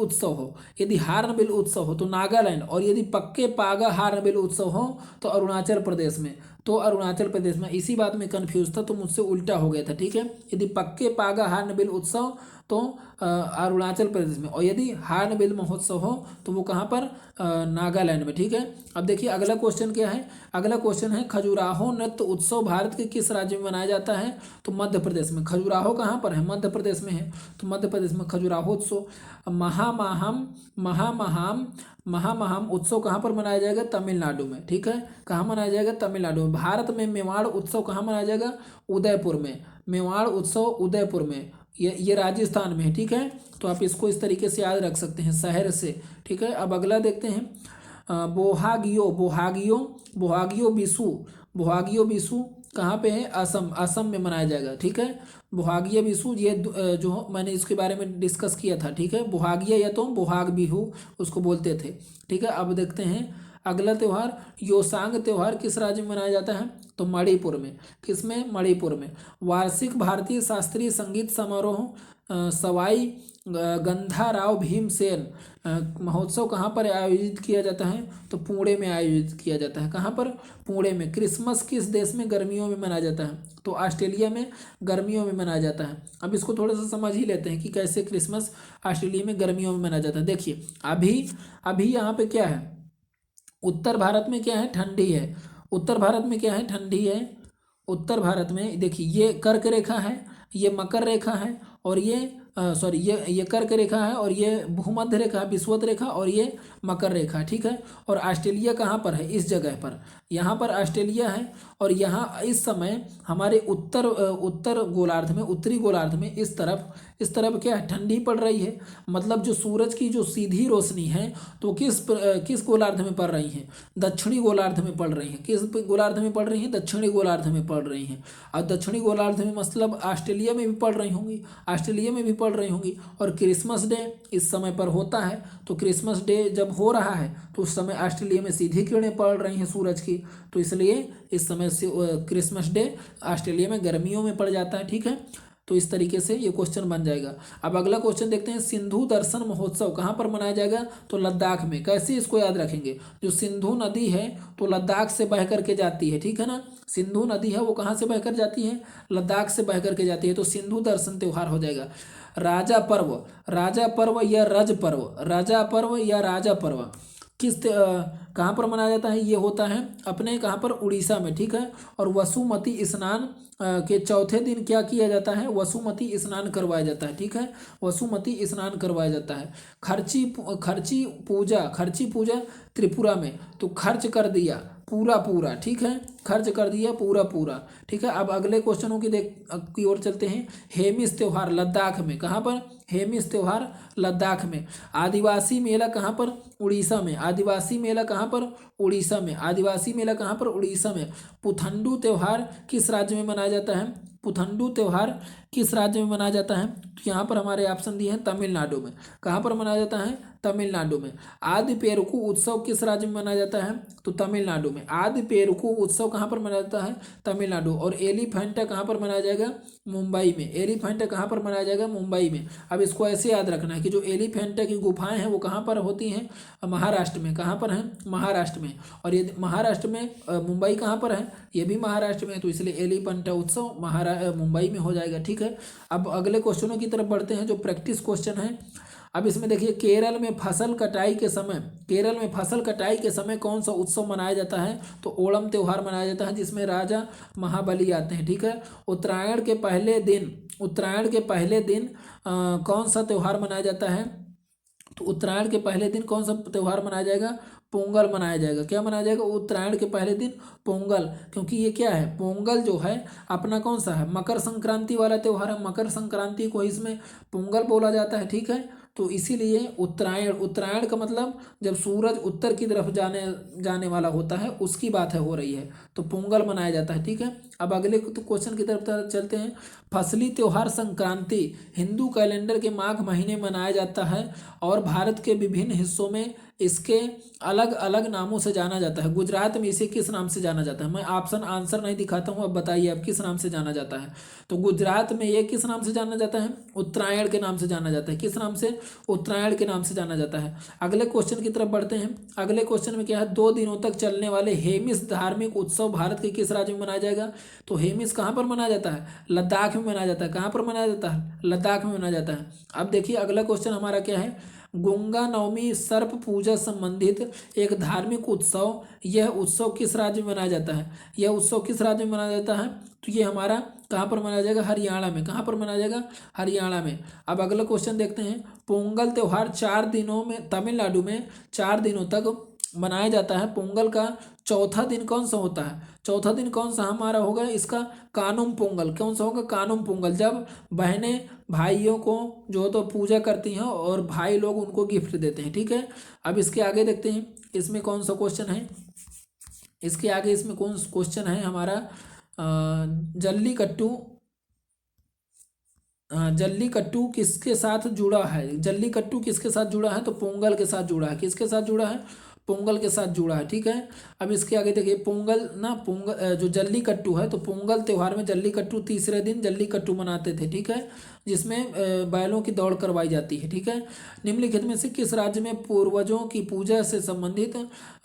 उत्सव हो तो नागालैंड, और यदि पक्के पागा हार्नबिल उत्सव हो तो अरुणाचल प्रदेश में। इसी बात में कंफ्यूज था तो मुझसे उल्टा हो गया था। ठीक है, यदि पक्के पागा हार्नबिल उत्सव तो अरुणाचल प्रदेश में, और यदि हार्नबिल महोत्सव हो तो वो कहाँ पर? नागालैंड में। ठीक है, अब देखिए अगला क्वेश्चन क्या है? अगला क्वेश्चन है खजुराहो नृत्य उत्सव भारत के किस राज्य में मनाया जाता है? तो मध्य प्रदेश में। खजुराहो कहाँ पर है? मध्य प्रदेश में है, तो मध्य प्रदेश में खजुराहो उत्सव। महामहाम उत्सव कहाँ पर मनाया जाएगा? तमिलनाडु में। ठीक है, कहाँ मनाया जाएगा? तमिलनाडु में। भारत में मेवाड़ उत्सव कहाँ मनाया जाएगा? उदयपुर में। मेवाड़ उत्सव उदयपुर में, ये राजस्थान में है। ठीक है, तो आप इसको इस तरीके से याद रख सकते हैं शहर से। ठीक है, अब अगला देखते हैं बोहागियो बिशु कहाँ पे है? असम में मनाया जाएगा। ठीक है, बोहागिया बिशु ये जो मैंने इसके बारे में डिस्कस किया था। ठीक है, बोहागिया या तो बोहाग बिहू उसको बोलते थे। ठीक है, अब देखते हैं अगला त्यौहार। योसांग त्यौहार किस राज्य में मनाया जाता है? तो मणिपुर में। किसमें? मणिपुर में। वार्षिक भारतीय शास्त्रीय संगीत समारोह सवाई गंधाराव भीमसेन महोत्सव कहाँ पर आयोजित किया जाता है? तो पुणे में आयोजित किया जाता है। कहाँ पर? पुणे में। क्रिसमस किस देश में गर्मियों में मनाया जाता है? तो ऑस्ट्रेलिया में गर्मियों में मनाया जाता है। अब इसको थोड़ा सा समझ ही लेते हैं कि कैसे क्रिसमस ऑस्ट्रेलिया में गर्मियों में मनाया जाता है। देखिए अभी यहाँ पे क्या है? उत्तर भारत में क्या है? ठंडी है। उत्तर भारत में क्या है? ठंडी है। उत्तर भारत में देखिए ये कर्क रेखा है, ये मकर रेखा है, और ये सॉरी, ये कर्क रेखा है और ये भूमध्य रेखा है, विषुवत रेखा, और ये मकर रेखा, ठीक है। और ऑस्ट्रेलिया कहाँ पर है, इस जगह पर, यहाँ पर ऑस्ट्रेलिया है। और यहाँ इस समय हमारे उत्तर गोलार्ध में, उत्तरी गोलार्ध में इस तरफ क्या है, ठंडी पड़ रही है। मतलब जो सूरज की जो सीधी रोशनी है तो किस गोलार्ध में पड़ रही है, दक्षिणी गोलार्ध में पड़ रही है। किस गोलार्ध में पड़ रही है, दक्षिणी गोलार्ध में पड़ रही है। और दक्षिणी गोलार्ध में मतलब ऑस्ट्रेलिया में भी पड़ रही होंगी, ऑस्ट्रेलिया में भी पड़ रही होंगी। और क्रिसमस डे इस समय पर होता है, तो क्रिसमस डे जब हो रहा है तो उस समय ऑस्ट्रेलिया में सीधी किरणें पड़ रही हैं सूरज की, तो इसलिए इस समय से क्रिसमस डे ऑस्ट्रेलिया में गर्मियों में पड़ जाता है, ठीक है। तो इस तरीके से ये क्वेश्चन बन जाएगा। अब अगला क्वेश्चन देखते हैं, सिंधु दर्शन महोत्सव कहाँ पर मनाया जाएगा, तो लद्दाख में। कैसे इसको याद रखेंगे, जो सिंधु नदी है तो लद्दाख से बह करके जाती है, ठीक है ना। सिंधु नदी है वो कहाँ से बह कर जाती है, लद्दाख से बह करके जाती है, तो सिंधु दर्शन त्यौहार हो जाएगा। राजा पर्व या रज पर्व, राजा पर्व या राजा पर्व कहाँ पर मनाया जाता है, ये होता है अपने कहाँ पर, उड़ीसा में, ठीक है। और वसुमती स्नान के चौथे दिन क्या किया जाता है, वसुमती स्नान करवाया जाता है, ठीक है। वसुमती स्नान करवाया जाता है। खर्ची पूजा त्रिपुरा में, तो खर्च कर दिया पूरा, ठीक है, खर्च कर दिया पूरा, ठीक है। अब अगले क्वेश्चनों की ओर चलते हैं। हेमिस त्योहार लद्दाख में, कहाँ पर, हेमिस त्योहार लद्दाख में। आदिवासी मेला कहाँ पर, उड़ीसा में। आदिवासी मेला कहाँ पर, उड़ीसा में। आदिवासी मेला कहाँ पर, उड़ीसा में। पुथंडू त्योहार किस राज्य में मनाया जाता है, पुथंडू त्योहार किस राज्य में मनाया जाता है, तो यहाँ पर हमारे ऑप्शन दिए हैं तमिलनाडु में। कहाँ पर मनाया जाता है, तमिलनाडु में। आदि पेरुकू उत्सव किस राज्य में मनाया जाता है, तो तमिलनाडु में। आदि पेरुकू उत्सव कहाँ पर मनाया जाता है, तमिलनाडु। और एलिफेंटा कहाँ पर मनाया जाएगा, मुंबई में। एलिफेंटा कहाँ पर मनाया जाएगा, मुंबई में। अब इसको ऐसे याद रखना है कि जो एलिफेंटा की गुफाएं हैं वो कहाँ पर होती हैं, महाराष्ट्र में। कहाँ पर हैं, महाराष्ट्र में। और ये महाराष्ट्र में, मुंबई कहाँ पर है, ये भी महाराष्ट्र में, तो इसलिए एलिफेंटा उत्सव मुंबई में हो जाएगा, ठीक है। अब अगले क्वेश्चनों की तरफ बढ़ते हैं जो प्रैक्टिस क्वेश्चन है। अब इसमें देखिए, केरल में फसल कटाई के समय कौन सा उत्सव मनाया जाता है, तो ओणम त्योहार मनाया जाता है, जिसमें राजा महाबली आते हैं, ठीक है। उत्तरायण के पहले दिन कौन सा त्यौहार मनाया जाता है, तो उत्तरायण के पहले दिन कौन सा त्यौहार मनाया जाएगा, पोंगल मनाया जाएगा। क्या मनाया जाएगा, उत्तरायण के पहले दिन पोंगल, क्योंकि ये क्या है, पोंगल जो है अपना कौन सा है, मकर संक्रांति वाला त्यौहार है। मकर संक्रांति को इसमें पोंगल बोला जाता है, ठीक है। तो इसीलिए उत्तरायण का मतलब जब सूरज उत्तर की तरफ जाने वाला होता है उसकी बात हो रही है, तो पोंगल मनाया जाता है, ठीक है। अब अगले क्वेश्चन की तरफ चलते हैं। फसली त्योहार संक्रांति हिंदू कैलेंडर के माघ महीने मनाया जाता है और भारत के विभिन्न हिस्सों में इसके अलग अलग नामों से जाना जाता है। गुजरात में इसे किस नाम से जाना जाता है, मैं ऑप्शन आंसर नहीं दिखाता हूँ, अब बताइए अब किस नाम से जाना जाता है। तो गुजरात में ये किस नाम से जाना जाता है, उत्तरायण के नाम से जाना जाता है। किस नाम से, उत्तरायण के नाम से जाना जाता है। अगले क्वेश्चन की तरफ बढ़ते हैं। अगले क्वेश्चन में क्या है, 2 दिनों तक चलने वाले हेमिस धार्मिक उत्सव भारत के किस राज्य में मनाया जाएगा, तो हेमिस कहाँ पर मनाया जाता है, लद्दाख में मनाया जाता है। कहाँ पर मनाया जाता है, लद्दाख में मनाया जाता है। अब देखिए अगला क्वेश्चन हमारा क्या है, गंगा नवमी सर्प पूजा संबंधित एक धार्मिक उत्सव, यह उत्सव किस राज्य में मनाया जाता है, यह उत्सव किस राज्य में मनाया जाता है, तो ये हमारा कहाँ पर मनाया जाएगा, हरियाणा में। कहाँ पर मनाया जाएगा, हरियाणा में। अब अगला क्वेश्चन देखते हैं। पोंगल त्यौहार 4 दिनों में, तमिलनाडु में 4 दिनों तक मनाया जाता है। पोंगल का चौथा दिन कौन सा होता है, चौथा दिन कौन सा हमारा होगा इसका, कानुम पोंगल। कौन सा होगा, कानुम पोंगल, जब बहनें भाइयों को जो तो पूजा करती हैं और भाई लोग उनको गिफ्ट देते हैं, ठीक है। अब इसके आगे देखते हैं इसमें कौन सा क्वेश्चन है, इसके आगे इसमें कौन क्वेश्चन है हमारा, जल्लीकट्टू किसके साथ जुड़ा है, जल्लीकट्टू किसके साथ जुड़ा है, तो पोंगल के साथ जुड़ा है। किसके साथ जुड़ा है, पोंगल के साथ जुड़ा है, ठीक है। अब इसके आगे देखिए, पोंगल जो जल्लीकट्टू है, तो पोंगल त्यौहार में जल्लीकट्टू तीसरे दिन जल्लीकट्टू मनाते थे, ठीक है, जिसमें बैलों की दौड़ करवाई जाती है, ठीक है। निम्नलिखित में से किस राज्य में पूर्वजों की पूजा से संबंधित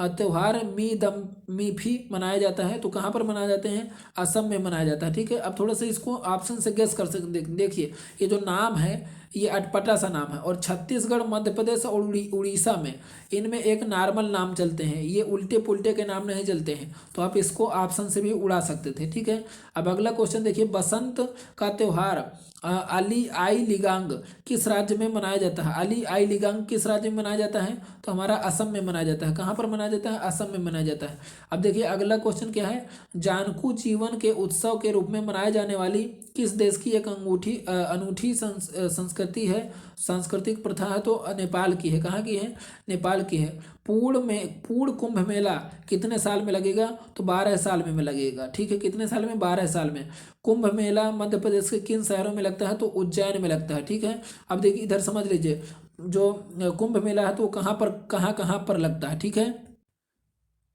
त्यौहार मीफी मनाया जाता है, तो कहाँ पर मनाए जाते हैं, असम में मनाया जाता है, ठीक है। अब थोड़ा सा इसको ऑप्शन से गेस कर सकते, देखिए ये जो नाम है ये अटपटा सा नाम है। और छत्तीसगढ़, मध्य प्रदेश और उड़ीसा में इनमें एक नॉर्मल नाम चलते हैं, ये उल्टे पुल्टे के नाम नहीं चलते हैं। तो आप इसको ऑप्शन से भी उड़ा सकते थे, ठीक है। अब अगला क्वेश्चन देखिए, बसंत का त्यौहार अली आई लिगांग किस राज्य में मनाया जाता है? अली आई लिगांग किस राज्य में मनाया जाता है? तो हमारा असम में मनाया जाता है। कहाँ पर मनाया जाता है? असम में मनाया जाता है। अब देखिए अगला क्वेश्चन क्या है, जानकू जीवन के उत्सव के रूप में मनाई जाने वाली किस देश की एक अनूठी संस्कृति है, सांस्कृतिक प्रथा है? तो नेपाल की है। कहाँ की है? नेपाल की है। पूर्ण कुंभ मेला कितने साल में लगेगा? तो 12 साल में लगेगा, ठीक है। कितने साल में? 12 साल में। कुंभ मेला मध्य प्रदेश के किन शहरों में लगता है? तो उज्जैन में लगता है, ठीक है। अब देखिए इधर समझ लीजिए, जो कुंभ मेला है तो वो कहाँ पर लगता है, ठीक है।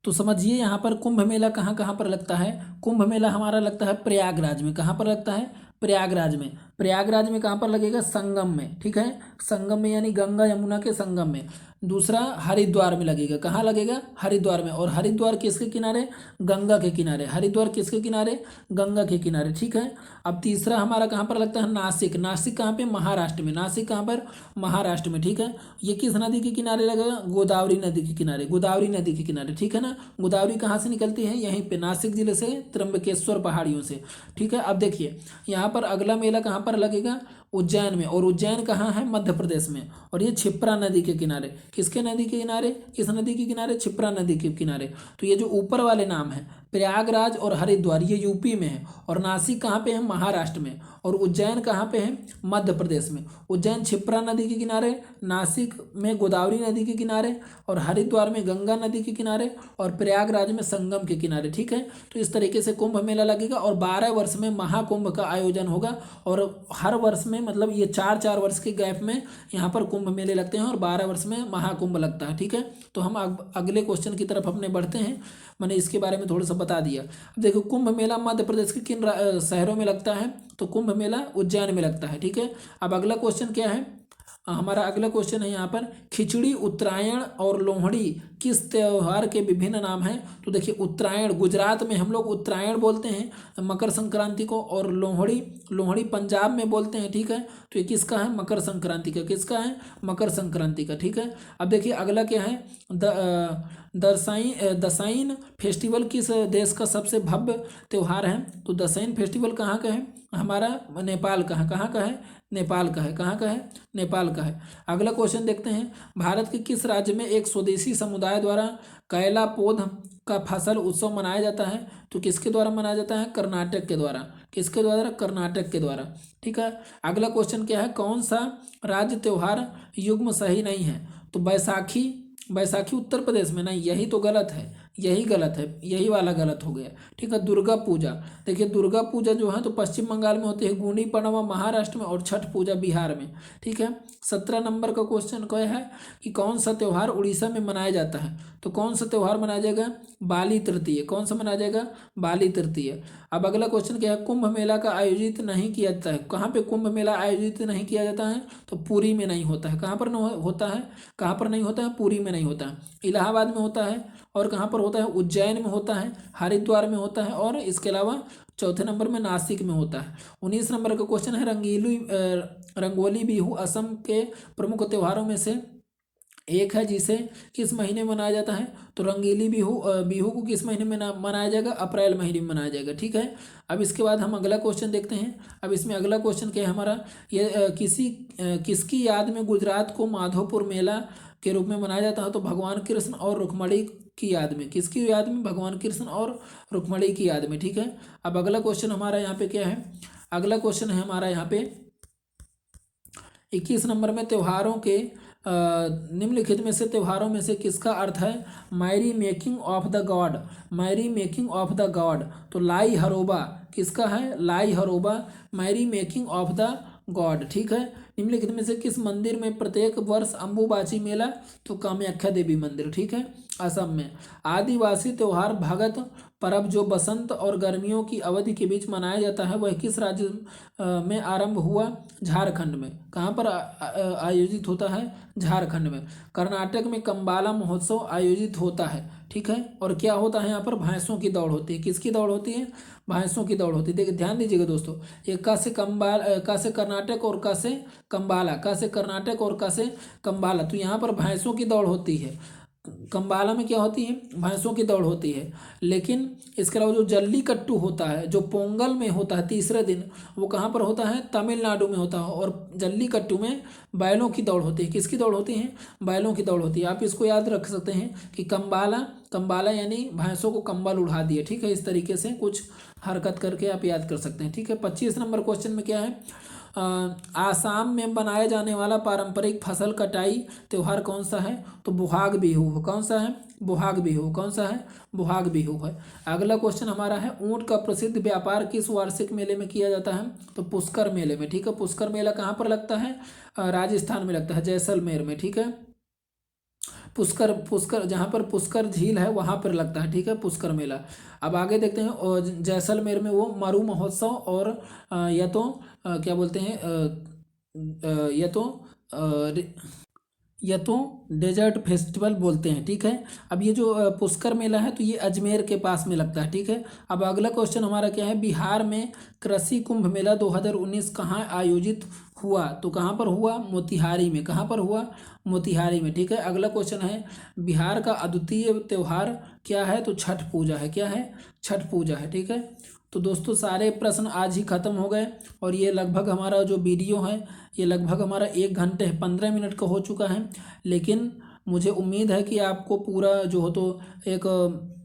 तो समझिए यहाँ पर कुंभ मेला कहाँ कहाँ पर लगता है। कुंभ मेला हमारा लगता है प्रयागराज में। कहाँ पर लगता है? प्रयागराज में। प्रयागराज में कहाँ पर लगेगा? संगम में, ठीक है। संगम में यानी गंगा यमुना के संगम में। दूसरा हरिद्वार में लगेगा। कहाँ लगेगा? हरिद्वार में। और हरिद्वार किसके किनारे? गंगा के किनारे। हरिद्वार किसके किनारे? गंगा के किनारे, ठीक है। अब तीसरा हमारा कहाँ पर लगता है? नासिक। नासिक कहाँ पे? महाराष्ट्र में। नासिक कहाँ पर? महाराष्ट्र में, ठीक है। ये किस नदी के किनारे लगेगा? गोदावरी नदी के किनारे। गोदावरी नदी के किनारे, ठीक है ना। गोदावरी कहाँ से निकलती है? यहीं पे नासिक जिले से, त्र्यंबकेश्वर पहाड़ियों से, ठीक है। अब देखिए यहाँ पर अगला मेला कहाँ पर लगेगा? उज्जैन में। और उज्जैन कहाँ है? मध्य प्रदेश में। और ये क्षिप्रा नदी के किनारे। किसके नदी के किनारे? किस नदी के किनारे? क्षिप्रा नदी के किनारे। तो ये जो ऊपर वाले नाम है प्रयागराज और हरिद्वार, ये यूपी में है। और नासिक कहाँ पे है? महाराष्ट्र में। और उज्जैन कहाँ पे है? मध्य प्रदेश में। उज्जैन क्षिप्रा नदी के किनारे, नासिक में गोदावरी नदी के किनारे, और हरिद्वार में गंगा नदी के किनारे, और प्रयागराज में संगम के किनारे, ठीक है। तो इस तरीके से कुंभ मेला लगेगा। और 12 वर्ष में महाकुंभ का आयोजन होगा। और हर वर्ष में, मतलब ये 4-4 वर्ष के गैप में यहाँ पर कुंभ मेले लगते हैं, और 12 वर्ष में महाकुंभ लगता है, ठीक है। तो हम अगले क्वेश्चन की तरफ अपने बढ़ते हैं। मैंने इसके बारे में थोड़ा सा बता दिया। अब देखो कुंभ मेला मध्य प्रदेश के किन शहरों में लगता है? तो कुंभ मेला उज्जैन में लगता है, ठीक है। अब अगला क्वेश्चन क्या है? हमारा अगला क्वेश्चन है यहाँ पर, खिचड़ी, उत्तरायण और लोहड़ी किस त्यौहार के विभिन्न नाम हैं? तो देखिए उत्तरायण गुजरात में हम लोग उत्तरायण बोलते हैं मकर संक्रांति को, और लोहड़ी पंजाब में बोलते हैं, ठीक है। तो ये किसका है? मकर संक्रांति का। किसका है? मकर संक्रांति का, ठीक है। अब देखिए अगला क्या है, दसाइन फेस्टिवल किस देश का सबसे भव्य त्यौहार है? तो दसाइन फेस्टिवल कहाँ का है? हमारा नेपाल का है। कहाँ का है? नेपाल का है। कहाँ का है? नेपाल का है। अगला क्वेश्चन देखते हैं, भारत के किस राज्य में एक स्वदेशी समुदाय द्वारा कैला पौध का फसल उत्सव मनाया जाता है? तो किसके द्वारा मनाया जाता है? कर्नाटक के द्वारा। किसके द्वारा? कर्नाटक के द्वारा, ठीक है। अगला क्वेश्चन क्या है, कौन सा राज्य त्यौहार युग्म सही नहीं है? तो बैसाखी उत्तर प्रदेश में नहीं, यही तो गलत है, यही गलत है, यही वाला गलत हो गया, ठीक है। दुर्गा पूजा, देखिए दुर्गा पूजा जो है तो पश्चिम बंगाल में होती है, गुड़ी पड़वा महाराष्ट्र में, और छठ पूजा बिहार में, ठीक है। 17 नंबर का क्वेश्चन क्या है कि कौन सा त्यौहार उड़ीसा में मनाया जाता है? तो कौन सा त्यौहार मनाया जाएगा? बाली तृतीय। कौन सा मनाया जाएगा? बाली तृतीय। अब अगला क्वेश्चन क्या है, कुंभ मेला का आयोजित नहीं किया जाता है? कहाँ पे कुंभ मेला आयोजित नहीं किया जाता है? तो पुरी में नहीं होता है। कहाँ पर होता है? कहाँ पर नहीं होता है? पुरी में नहीं होता है। इलाहाबाद में होता है। और कहाँ पर होता है? उज्जैन में होता है, हरिद्वार में होता है, और इसके अलावा चौथे नंबर में नासिक में होता है। 19 नंबर का क्वेश्चन है, रंगोली बिहू असम के प्रमुख त्योहारों में से एक है, जिसे किस महीने में मनाया जाता है? तो रंगीली बिहू को किस महीने में मनाया जाएगा? अप्रैल महीने में मनाया जाएगा, ठीक है। अब इसके बाद हम अगला क्वेश्चन देखते हैं। अब इसमें अगला क्वेश्चन क्या है हमारा, ये किसकी याद में गुजरात को माधोपुर मेला के रूप में मनाया जाता है? तो भगवान कृष्ण और रुक्मणी की याद में। किसकी याद में? भगवान कृष्ण और रुक्मणी की याद में, ठीक है। अब अगला क्वेश्चन हमारा यहाँ पे क्या है, अगला क्वेश्चन है हमारा यहाँ पे 21 नंबर में, त्योहारों के निम्नलिखित में से त्योहारों में से किसका अर्थ है merrymaking of the god? Merrymaking of the god, तो लाई हरोबा किसका है? Lai Haraoba, merrymaking of the god, ठीक है। निम्नलिखित में से किस मंदिर में प्रत्येक वर्ष अम्बुबाची मेला? तो कामाख्या देवी मंदिर, ठीक है, असम में। आदिवासी त्योहार भगत पर्व जो बसंत और गर्मियों की अवधि के बीच मनाया जाता है, वह किस राज्य में आरंभ हुआ? झारखंड में। कहाँ पर आयोजित होता है? झारखंड में। कर्नाटक में कंबाला महोत्सव आयोजित होता है, ठीक है। और क्या होता है यहाँ पर? भैंसों की दौड़ होती है। किसकी दौड़ होती है? भैंसों की दौड़ होती है। देखिए ध्यान दीजिएगा दोस्तों, एक का से कर्नाटक और का से कंबाला, क से कर्नाटक और क से कंबाला। तो यहाँ पर भैंसों की दौड़ होती है। कंबाला में क्या होती है? भैंसों की दौड़ होती है। लेकिन इसके अलावा जो जल्लीकट्टू होता है, जो पोंगल में होता है तीसरे दिन, वो कहाँ पर होता है? तमिलनाडु में होता है। और जल्लीकट्टू में बैलों की दौड़ होती है। किसकी दौड़ होती है? बैलों की दौड़ होती है। आप इसको याद रख सकते हैं कि कंबाला, कंबाला यानी भैंसों को कंबल उड़ा दिए। ठीक है, इस तरीके से कुछ हरकत करके आप याद कर सकते हैं। ठीक है, 25 नंबर क्वेश्चन में क्या है? आसाम में मनाया जाने वाला पारंपरिक फसल कटाई त्यौहार कौन सा है? तो बुहाग बिहू। कौन सा है? बुहाग बिहू। कौन सा है? बुहाग बिहू है। अगला क्वेश्चन हमारा है, ऊंट का प्रसिद्ध व्यापार किस वार्षिक मेले में किया जाता है? तो पुष्कर मेले में। ठीक है, पुष्कर मेला कहाँ पर लगता है? राजस्थान में लगता है, जैसलमेर में। ठीक है, पुष्कर, पुष्कर जहाँ पर पुष्कर झील है वहाँ पर लगता है। ठीक है, पुष्कर मेला। अब आगे देखते हैं, और जैसलमेर में वो मरु महोत्सव और या तो क्या बोलते हैं, या तो या तो डेजर्ट फेस्टिवल बोलते हैं। ठीक है, अब ये जो पुष्कर मेला है तो ये अजमेर के पास में लगता है। ठीक है, अब अगला क्वेश्चन हमारा क्या है? बिहार में कृषि कुंभ मेला 2019 कहाँ आयोजित हुआ? तो कहाँ पर हुआ? मोतिहारी में। कहाँ पर हुआ? मोतिहारी में। ठीक है, अगला क्वेश्चन है, बिहार का अद्वितीय त्यौहार क्या है? तो छठ पूजा है। क्या है? छठ पूजा है। ठीक है, तो दोस्तों सारे प्रश्न आज ही खत्म हो गए, और ये लगभग हमारा जो वीडियो है ये लगभग हमारा 1 घंटे 15 मिनट का हो चुका है। लेकिन मुझे उम्मीद है कि आपको पूरा जो हो तो एक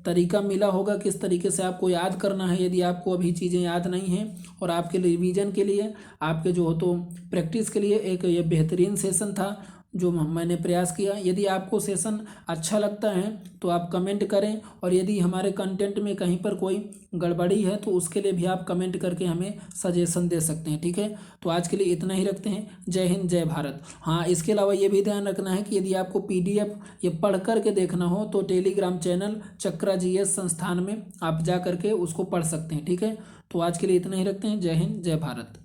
तरीका मिला होगा किस तरीके से आपको याद करना है, यदि आपको अभी चीज़ें याद नहीं हैं। और आपके रिवीजन के लिए, आपके जो हो तो प्रैक्टिस के लिए एक ये बेहतरीन सेशन था जो मैंने प्रयास किया। यदि आपको सेशन अच्छा लगता है तो आप कमेंट करें, और यदि हमारे कंटेंट में कहीं पर कोई गड़बड़ी है तो उसके लिए भी आप कमेंट करके हमें सजेशन दे सकते हैं। ठीक है, तो आज के लिए इतना ही रखते हैं। जय हिंद, जय भारत। हाँ, इसके अलावा ये भी ध्यान रखना है कि यदि आपको PDF ये पढ़ कर के देखना हो तो टेलीग्राम चैनल चक्रा GS संस्थान में आप जा करके उसको पढ़ सकते हैं। ठीक है, तो आज के लिए इतना ही रखते हैं। जय हिंद, जय भारत।